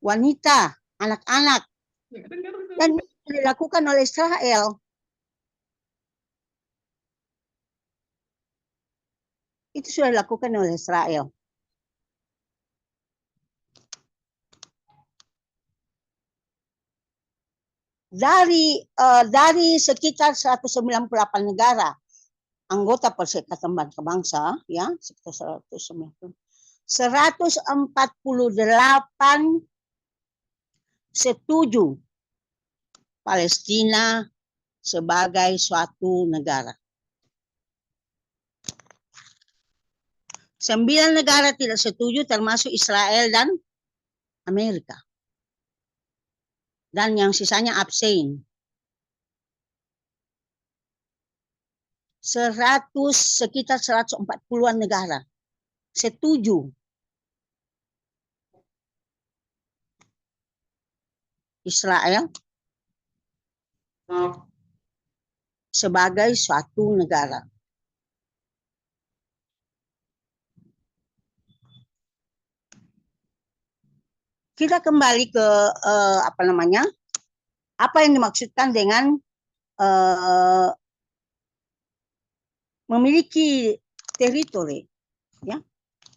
wanita, anak-anak, dan dilakukan oleh Israel. Itu sudah dilakukan oleh Israel. Dari sekitar 198 negara anggota Perserikatan Bangsa-Bangsa, ya, sekitar 198, 148 setuju Palestina sebagai suatu negara. 9 negara tidak setuju, termasuk Israel dan Amerika. Dan yang sisanya abstain. Sekitar 140-an negara setuju Israel sebagai suatu negara. Kita kembali ke apa yang dimaksudkan dengan memiliki teritori, ya.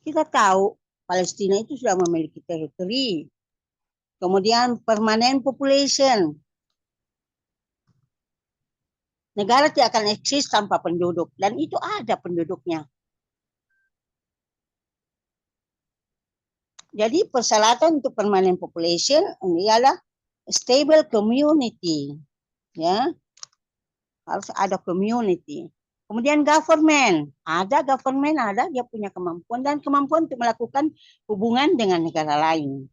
Kita tahu Palestina itu sudah memiliki teritori, kemudian permanent population, negara tidak akan eksis tanpa penduduk, dan itu ada penduduknya. Jadi persyaratan untuk permanent population ini adalah stable community, ya, harus ada community. Kemudian government, ada dia punya kemampuan dan kemampuan untuk melakukan hubungan dengan negara lain.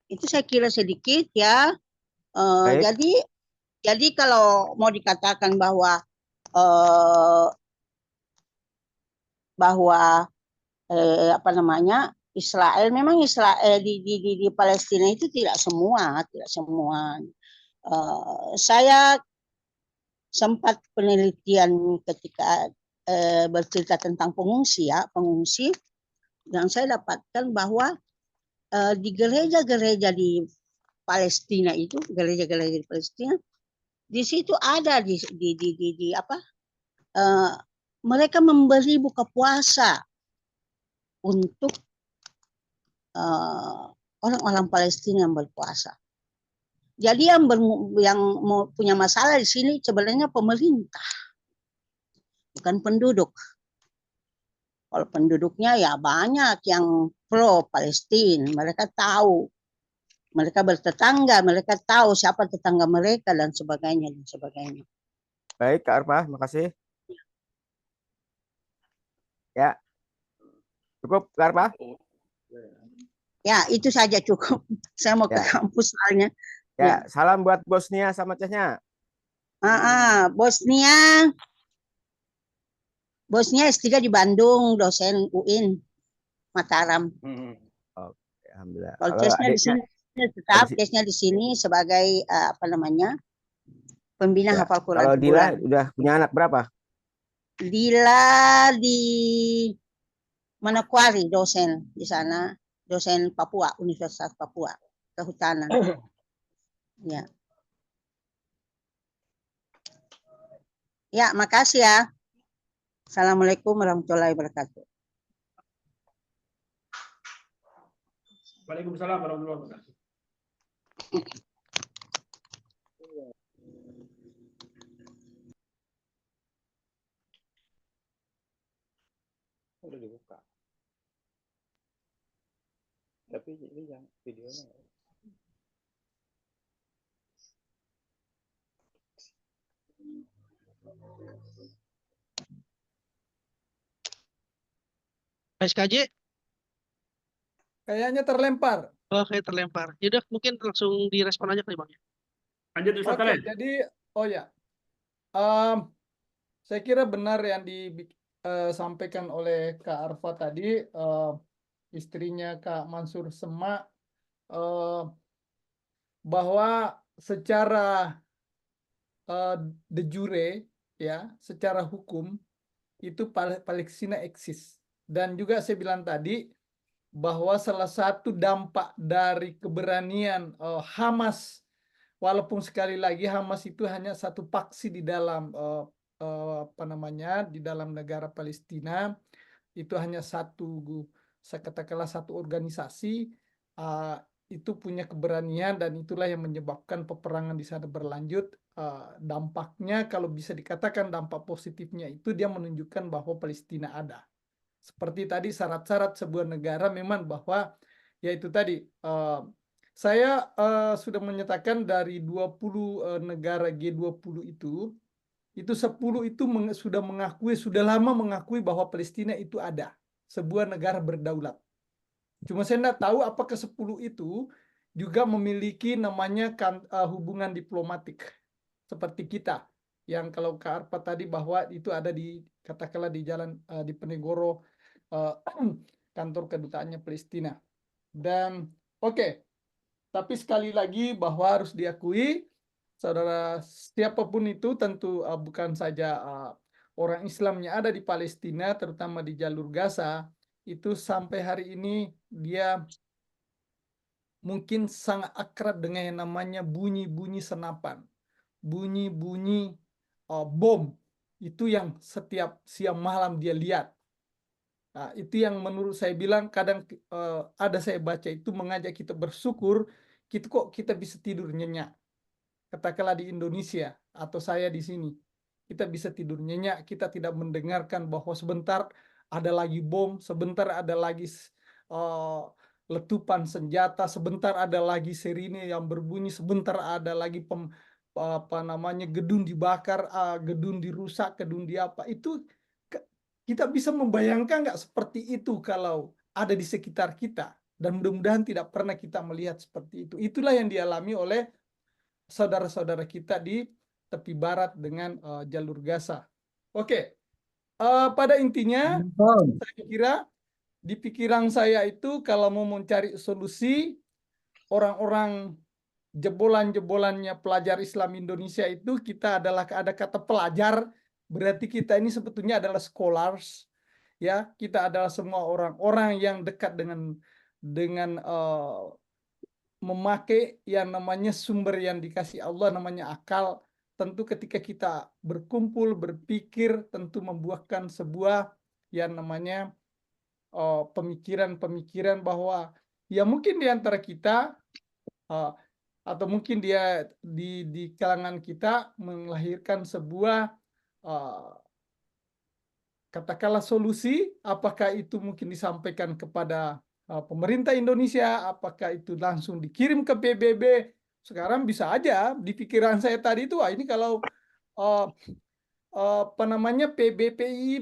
Itu saya kira sedikit, ya.
Baik.
Jadi kalau mau dikatakan bahwa apa namanya, Israel, memang Israel di Palestina itu tidak semua. Saya sempat penelitian ketika bercerita tentang pengungsi, dan saya dapatkan bahwa di gereja-gereja di Palestina itu, di situ ada mereka memberi buka puasa untuk orang-orang Palestina yang berpuasa. Jadi yang punya masalah di sini sebenarnya pemerintah, bukan penduduk. Kalau penduduknya ya banyak yang pro Palestina, mereka tahu, mereka bertetangga, mereka tahu siapa tetangga mereka dan sebagainya.
Baik, Kak Arfa, makasih. Ya, cukup, Kak Arfa?
Ya, itu saja cukup. Saya mau ke kampus soalnya.
Ya, salam buat Bosnia sama Chechnya.
Bosnia S3 di Bandung, dosen UIN Mataram.
Oke, alhamdulillah.
Kalau Chechnya di sini tetap, Chechnya di sini sebagai pembina hafal Quran.
Kalau Dila udah punya anak berapa?
Dila di Manokwari, dosen di sana, dosen Papua, Universitas Papua, Kehutanan. Ya. Ya, makasih ya. Assalamualaikum warahmatullahi wabarakatuh.
Waalaikumsalam warahmatullahi wabarakatuh.
Udah dibuka. Tapi ini yang videonya.
SKJ?
Kayaknya terlempar.
Oh, kayak terlempar. Yaudah, mungkin langsung direspon aja kali Bang.
Lanjut Ustaz
Oke,
Khaled.
jadi saya kira benar yang disampaikan oleh Kak Arfa tadi, istrinya Kak Mansur Semak, bahwa secara de jure, ya, secara hukum itu Palestina eksis. Dan juga saya bilang tadi bahwa salah satu dampak dari keberanian Hamas, walaupun sekali lagi Hamas itu hanya satu paksi di dalam di dalam negara Palestina, itu hanya satu, saya katakanlah satu organisasi, itu punya keberanian dan itulah yang menyebabkan peperangan di sana berlanjut. Dampaknya kalau bisa dikatakan dampak positifnya itu dia menunjukkan bahwa Palestina ada. Seperti tadi syarat-syarat sebuah negara memang bahwa yaitu tadi saya sudah menyatakan dari 20 negara G20 itu 10 itu sudah mengakui, sudah lama mengakui bahwa Palestina itu ada sebuah negara berdaulat. Cuma saya tidak tahu apakah 10 itu juga memiliki namanya hubungan diplomatik seperti kita, yang kalau Kak Arfa tadi bahwa itu ada di katakanlah di jalan di Penegoro, kantor kedutaannya Palestina. Dan tapi sekali lagi bahwa harus diakui, saudara, siapapun itu tentu bukan saja orang Islam yang ada di Palestina, terutama di jalur Gaza, itu sampai hari ini dia mungkin sangat akrab dengan yang namanya bunyi-bunyi senapan, bunyi-bunyi bom, itu yang setiap siang malam dia lihat. Nah, itu yang menurut saya bilang kadang ada saya baca itu mengajak kita bersyukur, kita bisa tidur nyenyak. Katakanlah di Indonesia atau saya di sini, kita bisa tidur nyenyak, kita tidak mendengarkan bahwa sebentar ada lagi bom, sebentar ada lagi letupan senjata, sebentar ada lagi sirine yang berbunyi, sebentar ada lagi gedung dibakar, gedung dirusak, gedung diapa. Itu kita bisa membayangkan nggak seperti itu kalau ada di sekitar kita, dan mudah-mudahan tidak pernah kita melihat seperti itu. Itulah yang dialami oleh saudara-saudara kita di tepi barat dengan jalur Gaza. Oke, pada intinya saya kira di pikiran saya itu kalau mau mencari solusi, orang-orang jebolan-jebolannya pelajar Islam Indonesia itu kita adalah ada kata pelajar, berarti kita ini sebetulnya adalah scholars, ya, kita adalah semua orang-orang yang dekat dengan memakai yang namanya sumber yang dikasih Allah namanya akal. Tentu ketika kita berkumpul berpikir tentu membuahkan sebuah yang namanya pemikiran-pemikiran bahwa ya mungkin di antara kita atau mungkin dia di kalangan kita melahirkan sebuah katakanlah solusi, apakah itu mungkin disampaikan kepada pemerintah Indonesia, apakah itu langsung dikirim ke PBB. Sekarang bisa aja di pikiran saya tadi itu, ini kalau apa namanya PBPI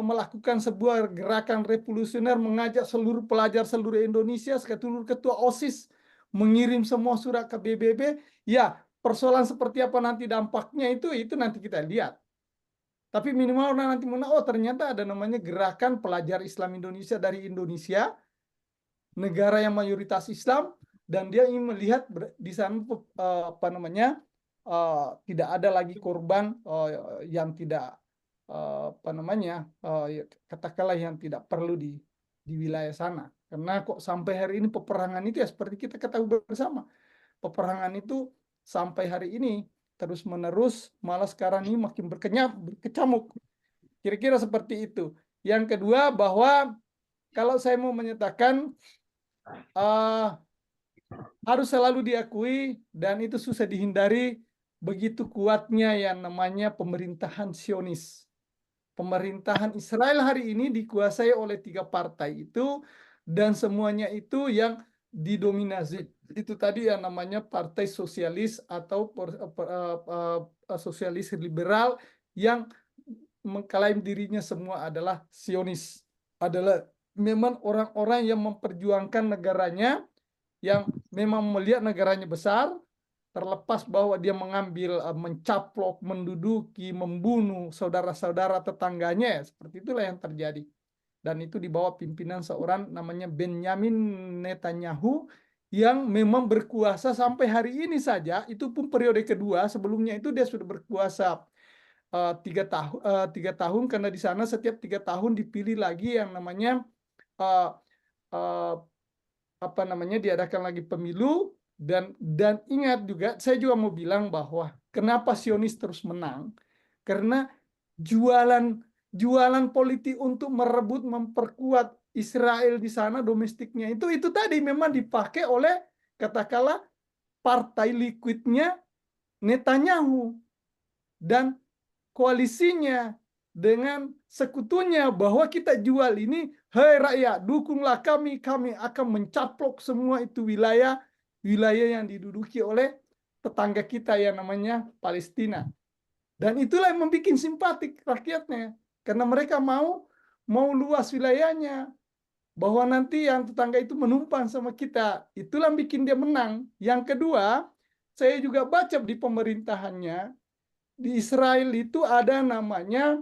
melakukan sebuah gerakan revolusioner, mengajak seluruh pelajar seluruh Indonesia, seluruh ketua OSIS mengirim semua surat ke PBB, ya persoalan seperti apa nanti dampaknya itu nanti kita lihat. Tapi minimal orang nanti oh ternyata ada namanya gerakan pelajar Islam Indonesia dari Indonesia, negara yang mayoritas Islam, dan dia ingin melihat di sana apa namanya tidak ada lagi korban yang tidak apa namanya katakanlah yang tidak perlu di wilayah sana. Karena kok sampai hari ini peperangan itu ya seperti kita ketahui bersama, peperangan itu sampai hari ini terus menerus, malah sekarang ini makin berkecamuk. Kira-kira seperti itu. Yang kedua bahwa kalau saya mau menyatakan harus selalu diakui dan itu susah dihindari begitu kuatnya yang namanya pemerintahan Zionis. Pemerintahan Israel hari ini dikuasai oleh 3 partai itu dan semuanya itu yang didominasi itu tadi yang namanya partai sosialis atau sosialis liberal yang mengklaim dirinya semua adalah Zionis, adalah memang orang-orang yang memperjuangkan negaranya, yang memang melihat negaranya besar, terlepas bahwa dia mengambil, mencaplok, menduduki, membunuh saudara-saudara tetangganya, seperti itulah yang terjadi. Dan itu di bawah pimpinan seorang namanya Benjamin Netanyahu yang memang berkuasa sampai hari ini saja, itu pun periode kedua, sebelumnya itu dia sudah berkuasa 3 tahun, karena di sana setiap 3 tahun dipilih lagi yang namanya apa namanya diadakan lagi pemilu. Dan ingat juga, saya juga mau bilang bahwa kenapa Zionis terus menang, karena jualan politik untuk merebut memperkuat Israel di sana domestiknya itu tadi memang dipakai oleh katakanlah partai liquidnya Netanyahu dan koalisinya dengan sekutunya, bahwa kita jual ini, hei rakyat dukunglah kami akan mencaplok semua itu wilayah yang diduduki oleh tetangga kita yang namanya Palestina. Dan itulah yang membuat simpatik rakyatnya, karena mereka mau luas wilayahnya, bahwa nanti yang tetangga itu menumpang sama kita. Itulah yang bikin dia menang. Yang kedua, saya juga baca di pemerintahannya, di Israel itu ada namanya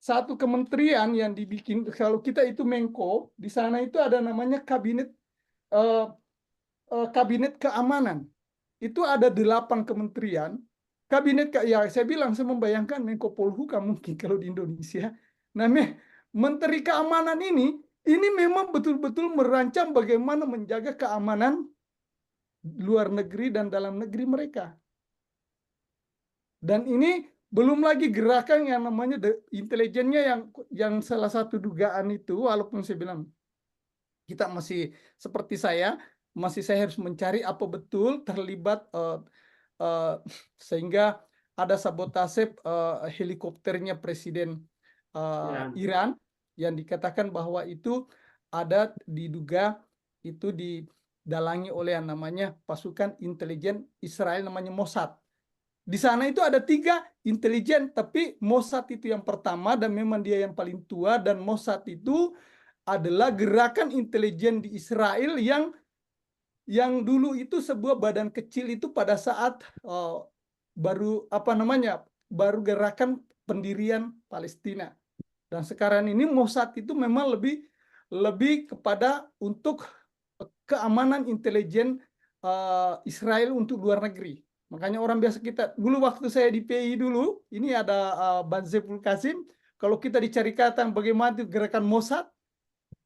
satu kementerian yang dibikin, kalau kita itu Menko, di sana itu ada namanya kabinet keamanan. Itu ada 8 kementerian. Kabinet, ya saya bilang, saya membayangkan Menko Polhukam mungkin kalau di Indonesia. Nah, Menteri Keamanan ini memang betul-betul merancang bagaimana menjaga keamanan luar negeri dan dalam negeri mereka. Dan ini belum lagi gerakan yang namanya intelijennya yang salah satu dugaan itu, walaupun saya bilang kita masih seperti saya harus mencari apa betul terlibat sehingga ada sabotase helikopternya Presiden Iran yang dikatakan bahwa itu ada diduga itu didalangi oleh yang namanya pasukan intelijen Israel namanya Mossad. Di sana itu ada 3 intelijen, tapi Mossad itu yang pertama dan memang dia yang paling tua, dan Mossad itu adalah gerakan intelijen di Israel yang yang dulu itu sebuah badan kecil itu pada saat baru baru gerakan pendirian Palestina. Dan sekarang ini Mossad itu memang lebih kepada untuk keamanan intelijen Israel untuk luar negeri. Makanya orang biasa kita dulu waktu saya di PI dulu, ini ada Bang Zeful Kasim, kalau kita dicari kata bagaimana itu gerakan Mossad,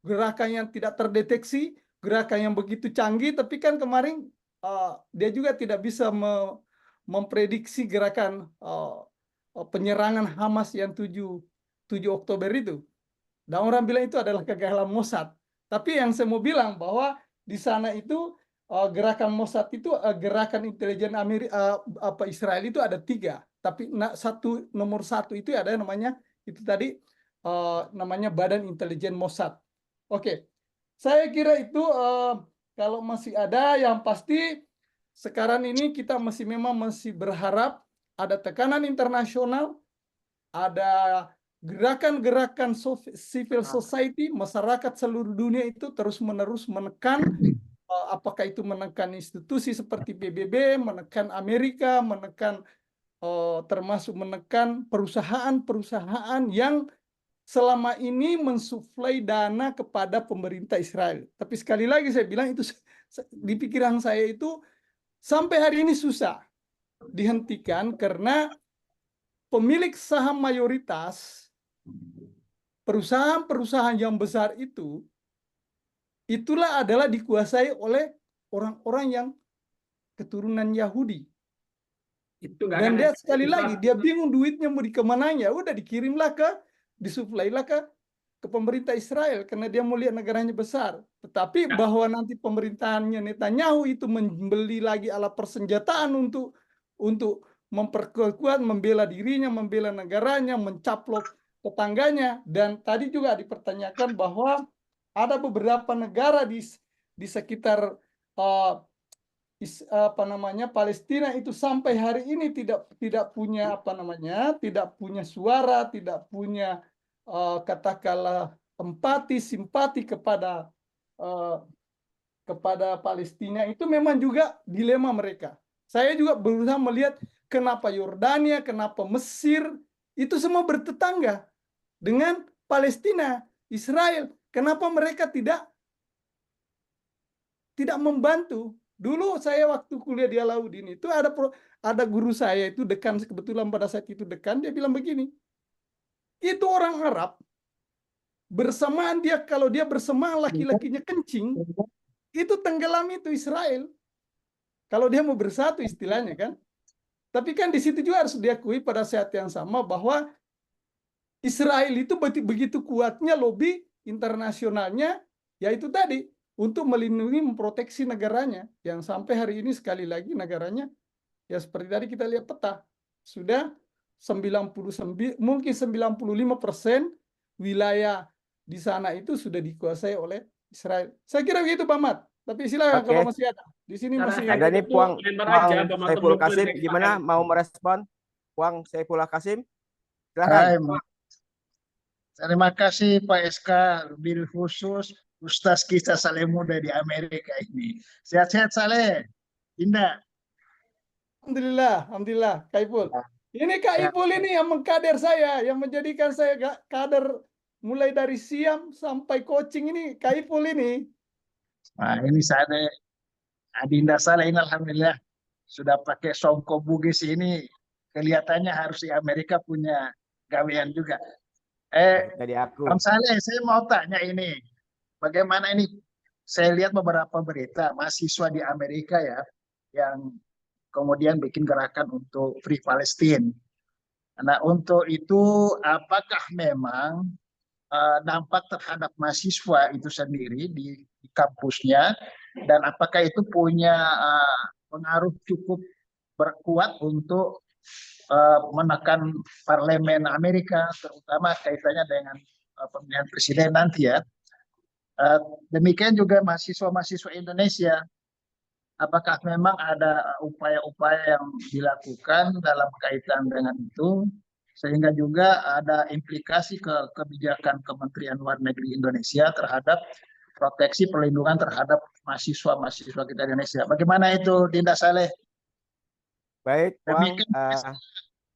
gerakan yang tidak terdeteksi, gerakan yang begitu canggih, tapi kan kemarin dia juga tidak bisa memprediksi gerakan penyerangan Hamas yang 7 Oktober itu. Dan orang bilang itu adalah kegagalan Mossad. Tapi yang saya mau bilang bahwa di sana itu gerakan Mossad itu gerakan intelijen Israel itu ada 3. Tapi nomor satu itu ada namanya itu tadi namanya Badan Intelijen Mossad. Oke, saya kira itu kalau masih ada yang pasti sekarang ini kita memang masih berharap ada tekanan internasional, ada gerakan-gerakan civil society, masyarakat seluruh dunia itu terus-menerus menekan, apakah itu menekan institusi seperti PBB, menekan Amerika, menekan termasuk menekan perusahaan-perusahaan yang selama ini mensuplai dana kepada pemerintah Israel. Tapi sekali lagi saya bilang itu di pikiran saya itu sampai hari ini susah dihentikan karena pemilik saham mayoritas perusahaan-perusahaan yang besar itulah adalah dikuasai oleh orang-orang yang keturunan Yahudi. Dan dia sekali lagi dia bingung duitnya mau dikemananya, udah dikirimlah disuplailah ke pemerintah Israel karena dia mau lihat negaranya besar. Tetapi bahwa nanti pemerintahannya Netanyahu itu membeli lagi alat persenjataan untuk memperkuat, membela dirinya, membela negaranya, mencaplok tetangganya. Dan tadi juga dipertanyakan bahwa ada beberapa negara di sekitar Palestina itu sampai hari ini tidak punya tidak punya suara, tidak punya katakanlah empati, simpati kepada Palestina. Itu memang juga dilema mereka. Saya juga berusaha melihat kenapa Yordania, kenapa Mesir itu semua bertetangga dengan Palestina, Israel. Kenapa mereka tidak membantu? Dulu saya waktu kuliah di Alauddin itu ada guru saya itu dekan, kebetulan pada saat itu dekan, dia bilang begini, itu orang Arab bersamaan dia kalau dia bersamaan laki-lakinya kencing, itu tenggelam itu Israel. Kalau dia mau bersatu istilahnya kan. Tapi kan di situ juga harus diakui pada saat yang sama bahwa Israel itu begitu kuatnya lobby internasionalnya, yaitu tadi untuk melindungi, memproteksi negaranya, yang sampai hari ini sekali lagi negaranya, ya seperti tadi kita lihat peta, sudah 99, mungkin 95% wilayah di sana itu sudah dikuasai oleh Israel. Saya kira begitu, Pak Mat. Tapi silakan kalau masih ada. Di sini masih
ada nih Puang Saiful Kasim, gimana mau merespon? Puang Saiful Kasim, silakan.
Terima kasih Pak SK, bil khusus Ustaz Kisah Saleh Muda di Amerika ini. Sehat-sehat Saleh, Indah.
Alhamdulillah, Kak Ipul. Ini Kak Ipul ini yang mengkader saya, yang menjadikan saya kader mulai dari siam sampai coaching ini, Kak Ipul ini.
Nah ini saya Adinda Saleh ini alhamdulillah sudah pakai songkok bugis ini, kelihatannya harus di Amerika punya gawean juga. Bang Saleh, saya mau tanya ini, bagaimana ini? Saya lihat beberapa berita mahasiswa di Amerika ya, yang kemudian bikin gerakan untuk Free Palestine. Nah, untuk itu apakah memang dampak terhadap mahasiswa itu sendiri di kampusnya, dan apakah itu punya pengaruh cukup berkuat untuk menekan parlemen Amerika, terutama kaitannya dengan pemilihan presiden nanti ya. Demikian juga mahasiswa-mahasiswa Indonesia, apakah memang ada upaya-upaya yang dilakukan dalam kaitan dengan itu, sehingga juga ada implikasi ke kebijakan Kementerian Luar Negeri Indonesia terhadap proteksi perlindungan terhadap mahasiswa kita di Indonesia. Bagaimana itu, Dinda Saleh?
Baik, Puang,
Demikian.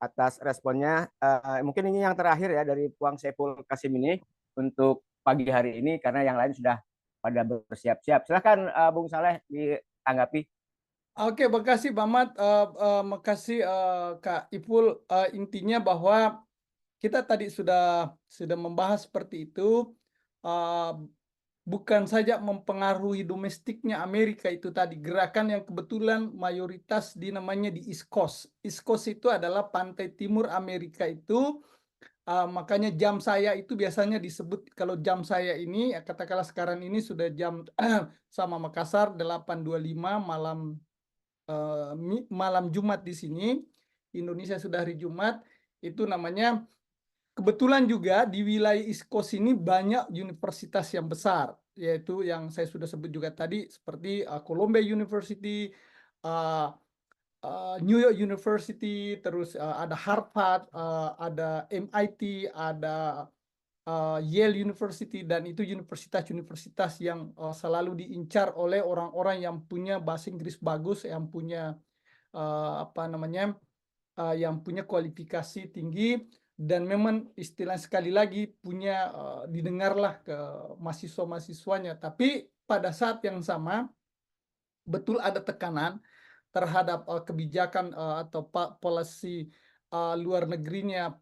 atas responnya. Mungkin ini yang terakhir ya dari Puang Saiful Kasim ini untuk pagi hari ini, karena yang lain sudah pada bersiap-siap. Silakan Bung Saleh ditanggapi.
Oke, makasih Pak Mat, makasih Kak Ipul. Intinya bahwa kita tadi sudah membahas seperti itu, bukan saja mempengaruhi domestiknya Amerika itu tadi, gerakan yang kebetulan mayoritas namanya di East Coast. East Coast itu adalah pantai timur Amerika itu, makanya jam saya itu biasanya disebut, kalau jam saya ini, katakanlah sekarang ini sudah jam sama Makassar 8.25 malam Jumat di sini, Indonesia sudah hari Jumat, itu namanya. Kebetulan juga di wilayah East Coast ini banyak universitas yang besar, yaitu yang saya sudah sebut juga tadi, seperti Columbia University, New York University, terus ada Harvard, ada MIT, ada Yale University, dan itu universitas-universitas yang selalu diincar oleh orang-orang yang punya bahasa Inggris bagus, yang punya yang punya kualifikasi tinggi, dan memang istilah sekali lagi punya didengarlah ke mahasiswa-mahasiswanya. Tapi pada saat yang sama betul ada tekanan terhadap kebijakan atau polisi luar negerinya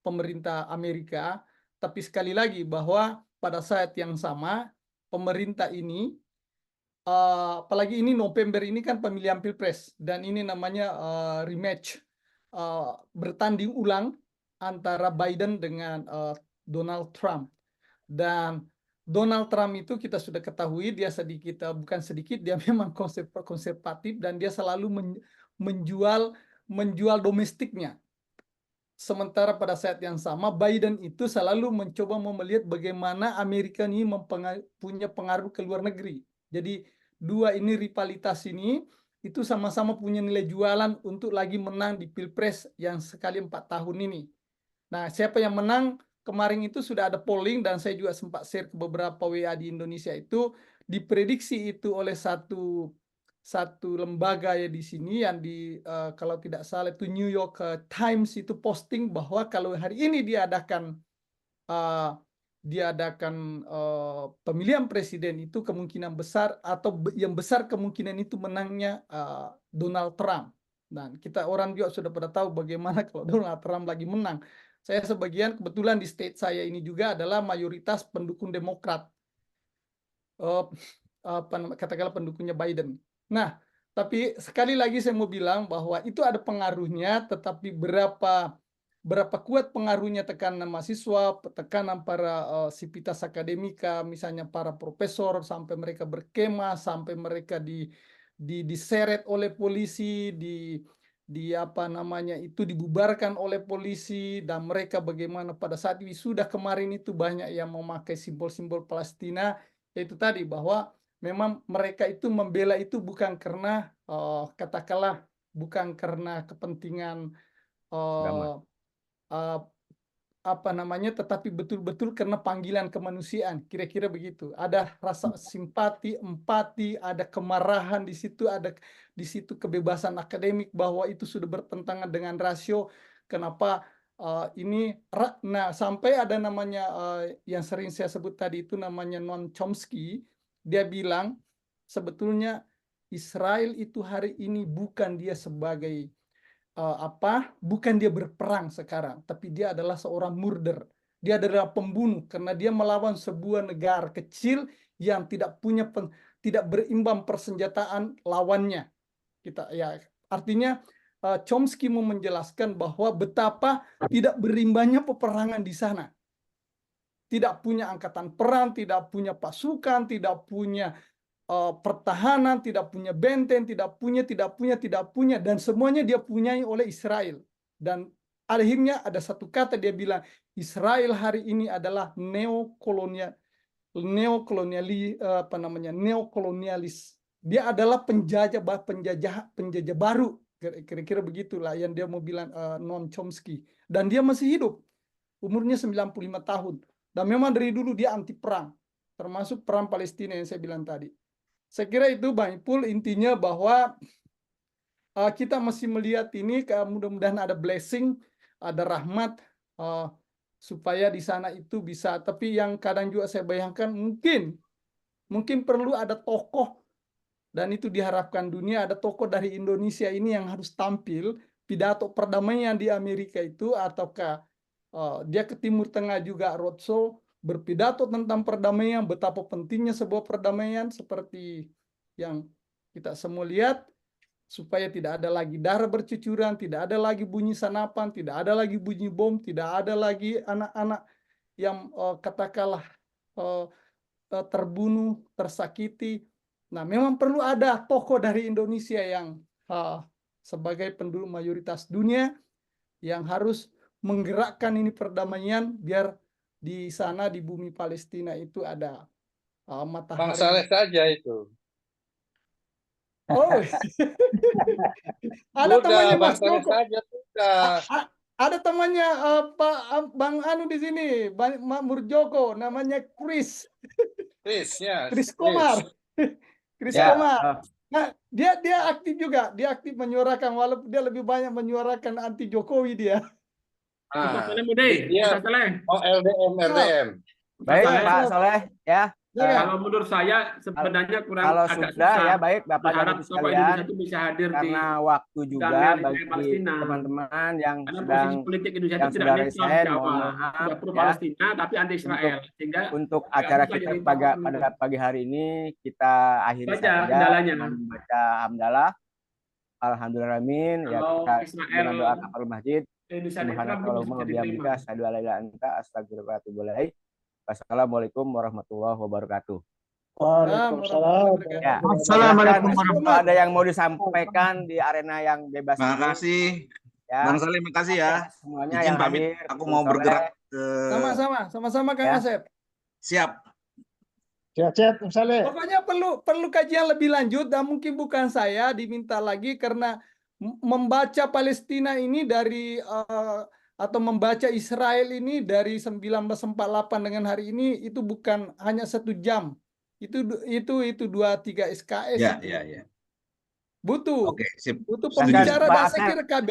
pemerintah Amerika. Tapi sekali lagi bahwa pada saat yang sama pemerintah ini, apalagi ini November ini kan pemilihan pilpres, dan ini namanya rematch, bertanding ulang antara Biden dengan Donald Trump. Dan Donald Trump itu kita sudah ketahui dia sedikit, bukan sedikit, dia memang konservatif, dan dia selalu menjual domestiknya. Sementara pada saat yang sama Biden itu selalu mencoba melihat bagaimana Amerika ini punya pengaruh ke luar negeri. Jadi dua ini rivalitas ini itu sama-sama punya nilai jualan untuk lagi menang di pilpres yang sekali 4 tahun ini. Nah, siapa yang menang kemarin itu sudah ada polling, dan saya juga sempat share ke beberapa WA di Indonesia, itu diprediksi itu oleh satu lembaga ya di sini yang kalau tidak salah itu New York Times itu posting bahwa kalau hari ini diadakan pemilihan presiden itu kemungkinan besar, atau yang besar kemungkinan itu menangnya Donald Trump. Dan kita orang juga sudah pada tahu bagaimana kalau Donald Trump lagi menang. Saya sebagian kebetulan di state saya ini juga adalah mayoritas pendukung Demokrat, katakanlah pendukungnya Biden. Nah, tapi sekali lagi saya mau bilang bahwa itu ada pengaruhnya, tetapi berapa kuat pengaruhnya tekanan mahasiswa, tekanan para sivitas akademika, misalnya para profesor, sampai mereka berkemah, sampai mereka diseret oleh polisi, dibubarkan oleh polisi, dan mereka bagaimana pada saat wisuda kemarin itu banyak yang memakai simbol-simbol Palestina, yaitu tadi bahwa memang mereka itu membela itu bukan karena katakanlah bukan karena kepentingan tetapi betul-betul karena panggilan kemanusiaan, kira-kira begitu. Ada rasa simpati, empati, ada kemarahan di situ, ada di situ kebebasan akademik bahwa itu sudah bertentangan dengan rasio. Kenapa nah sampai ada namanya yang sering saya sebut tadi itu namanya Noam Chomsky, dia bilang sebetulnya Israel itu hari ini bukan dia sebagai bukan dia berperang sekarang, tapi dia adalah seorang murder. Dia adalah pembunuh karena dia melawan sebuah negara kecil yang tidak berimbang persenjataan lawannya. Artinya Chomsky mau menjelaskan bahwa betapa tidak berimbangnya peperangan di sana. Tidak punya angkatan perang, tidak punya pasukan, tidak punya pertahanan, tidak punya benteng, tidak punya, dan semuanya dia punyai oleh Israel. Dan akhirnya ada satu kata dia bilang, Israel hari ini adalah neokolonialis. Dia adalah penjajah baru, kira-kira begitulah yang dia mau bilang Noam Chomsky. Dan dia masih hidup, umurnya 95 tahun. Dan memang dari dulu dia anti perang. termasuk perang Palestina yang saya bilang tadi. Saya kira itu Bang Ipul, intinya bahwa kita masih melihat ini, mudah-mudahan ada blessing, ada rahmat, supaya di sana itu bisa. Tapi yang kadang juga saya bayangkan mungkin perlu ada tokoh, dan itu diharapkan dunia, ada tokoh dari Indonesia ini yang harus tampil pidato perdamaian di Amerika itu, ataukah dia ke Timur Tengah juga roadshow, berpidato tentang perdamaian, betapa pentingnya sebuah perdamaian seperti yang kita semua lihat, supaya tidak ada lagi darah bercucuran, tidak ada lagi bunyi sanapan, tidak ada lagi bunyi bom, tidak ada lagi anak-anak yang katakanlah terbunuh, tersakiti. Nah, memang perlu ada tokoh dari Indonesia yang sebagai penduduk mayoritas dunia yang harus menggerakkan ini perdamaian, biar di sana di bumi Palestina itu ada matahari.
Bang Saleh saja itu.
Oh, ada
Udah,
temannya
Bang
Mas
Saleh
Joko.
saja sudah.
Ada temannya Pak Bang Anu di sini, Mak Murjoko, namanya Chris
Ya.
Komar. Chris
Ya,
Komar. Nah, dia aktif juga, dia aktif menyuarakan, walaupun dia lebih banyak menyuarakan anti Jokowi dia.
Ah,
Saleh Mude,
dia
Ustaz Saleh.
mau LDM.
baik
Saleh.
Pak Soleh ya.
Kalau menurut saya sebenarnya kurang
Kalau
agak
sudah
susah
ya baik Bapak dan
berharap
Ibu
tokoh Indonesia
sekalian,
itu bisa hadir di
karena waktu juga
damaian
bagi
Israel Palestina.
teman-teman yang
Karena
sedang
posisi politik Indonesia
yang
itu tidak
sudah
netral
resign,
di
mohon
awal.
maaf
Sudah pro
ya.
Palestina tapi anti Israel. Sehingga
Untuk
agak
acara
susah
kita
jadi
pada
tokoh.
pagi hari ini kita akhiri
Baca
saja
kendalanya.
dengan membaca hamdalah. Alhamdulillahirrahmanirrahim. Ya,
Kalau
kita
Israel
dengan doa kafaratul masjid.
Indonesia netral
Subhanakallahumma
mungkin
wa
bisa diterima.
bihamdika asyhadu an la ilaha illa anta astaghfiruka wa atubu ilaik. Wassalamualaikum warahmatullahi wabarakatuh.
Waalaikumsalam.
Ya,
Assalamualaikum
kalau ada yang mau disampaikan di arena yang bebas
Terima
ini,
kasih
ya.
Bang Saleh, makasih ya.
Semuanya
Izin
yang
pamit,
hadir,
aku
Bung
mau
Soleh.
bergerak ke
Sama-sama Kang
Ya.
Asep.
siap.
Sehat-sehat Bung Saleh.
Pokoknya perlu kajian lebih lanjut, dan mungkin bukan saya diminta lagi, karena membaca Palestina ini dari atau membaca Israel ini dari 1948 dengan hari ini itu bukan hanya 1 jam. Itu 2-3 SKS
Ya,
itu.
ya.
Butuh
Oke, sip.
butuh
Setuju.
pembicara,
Pak
dan
Asep.
saya kira KB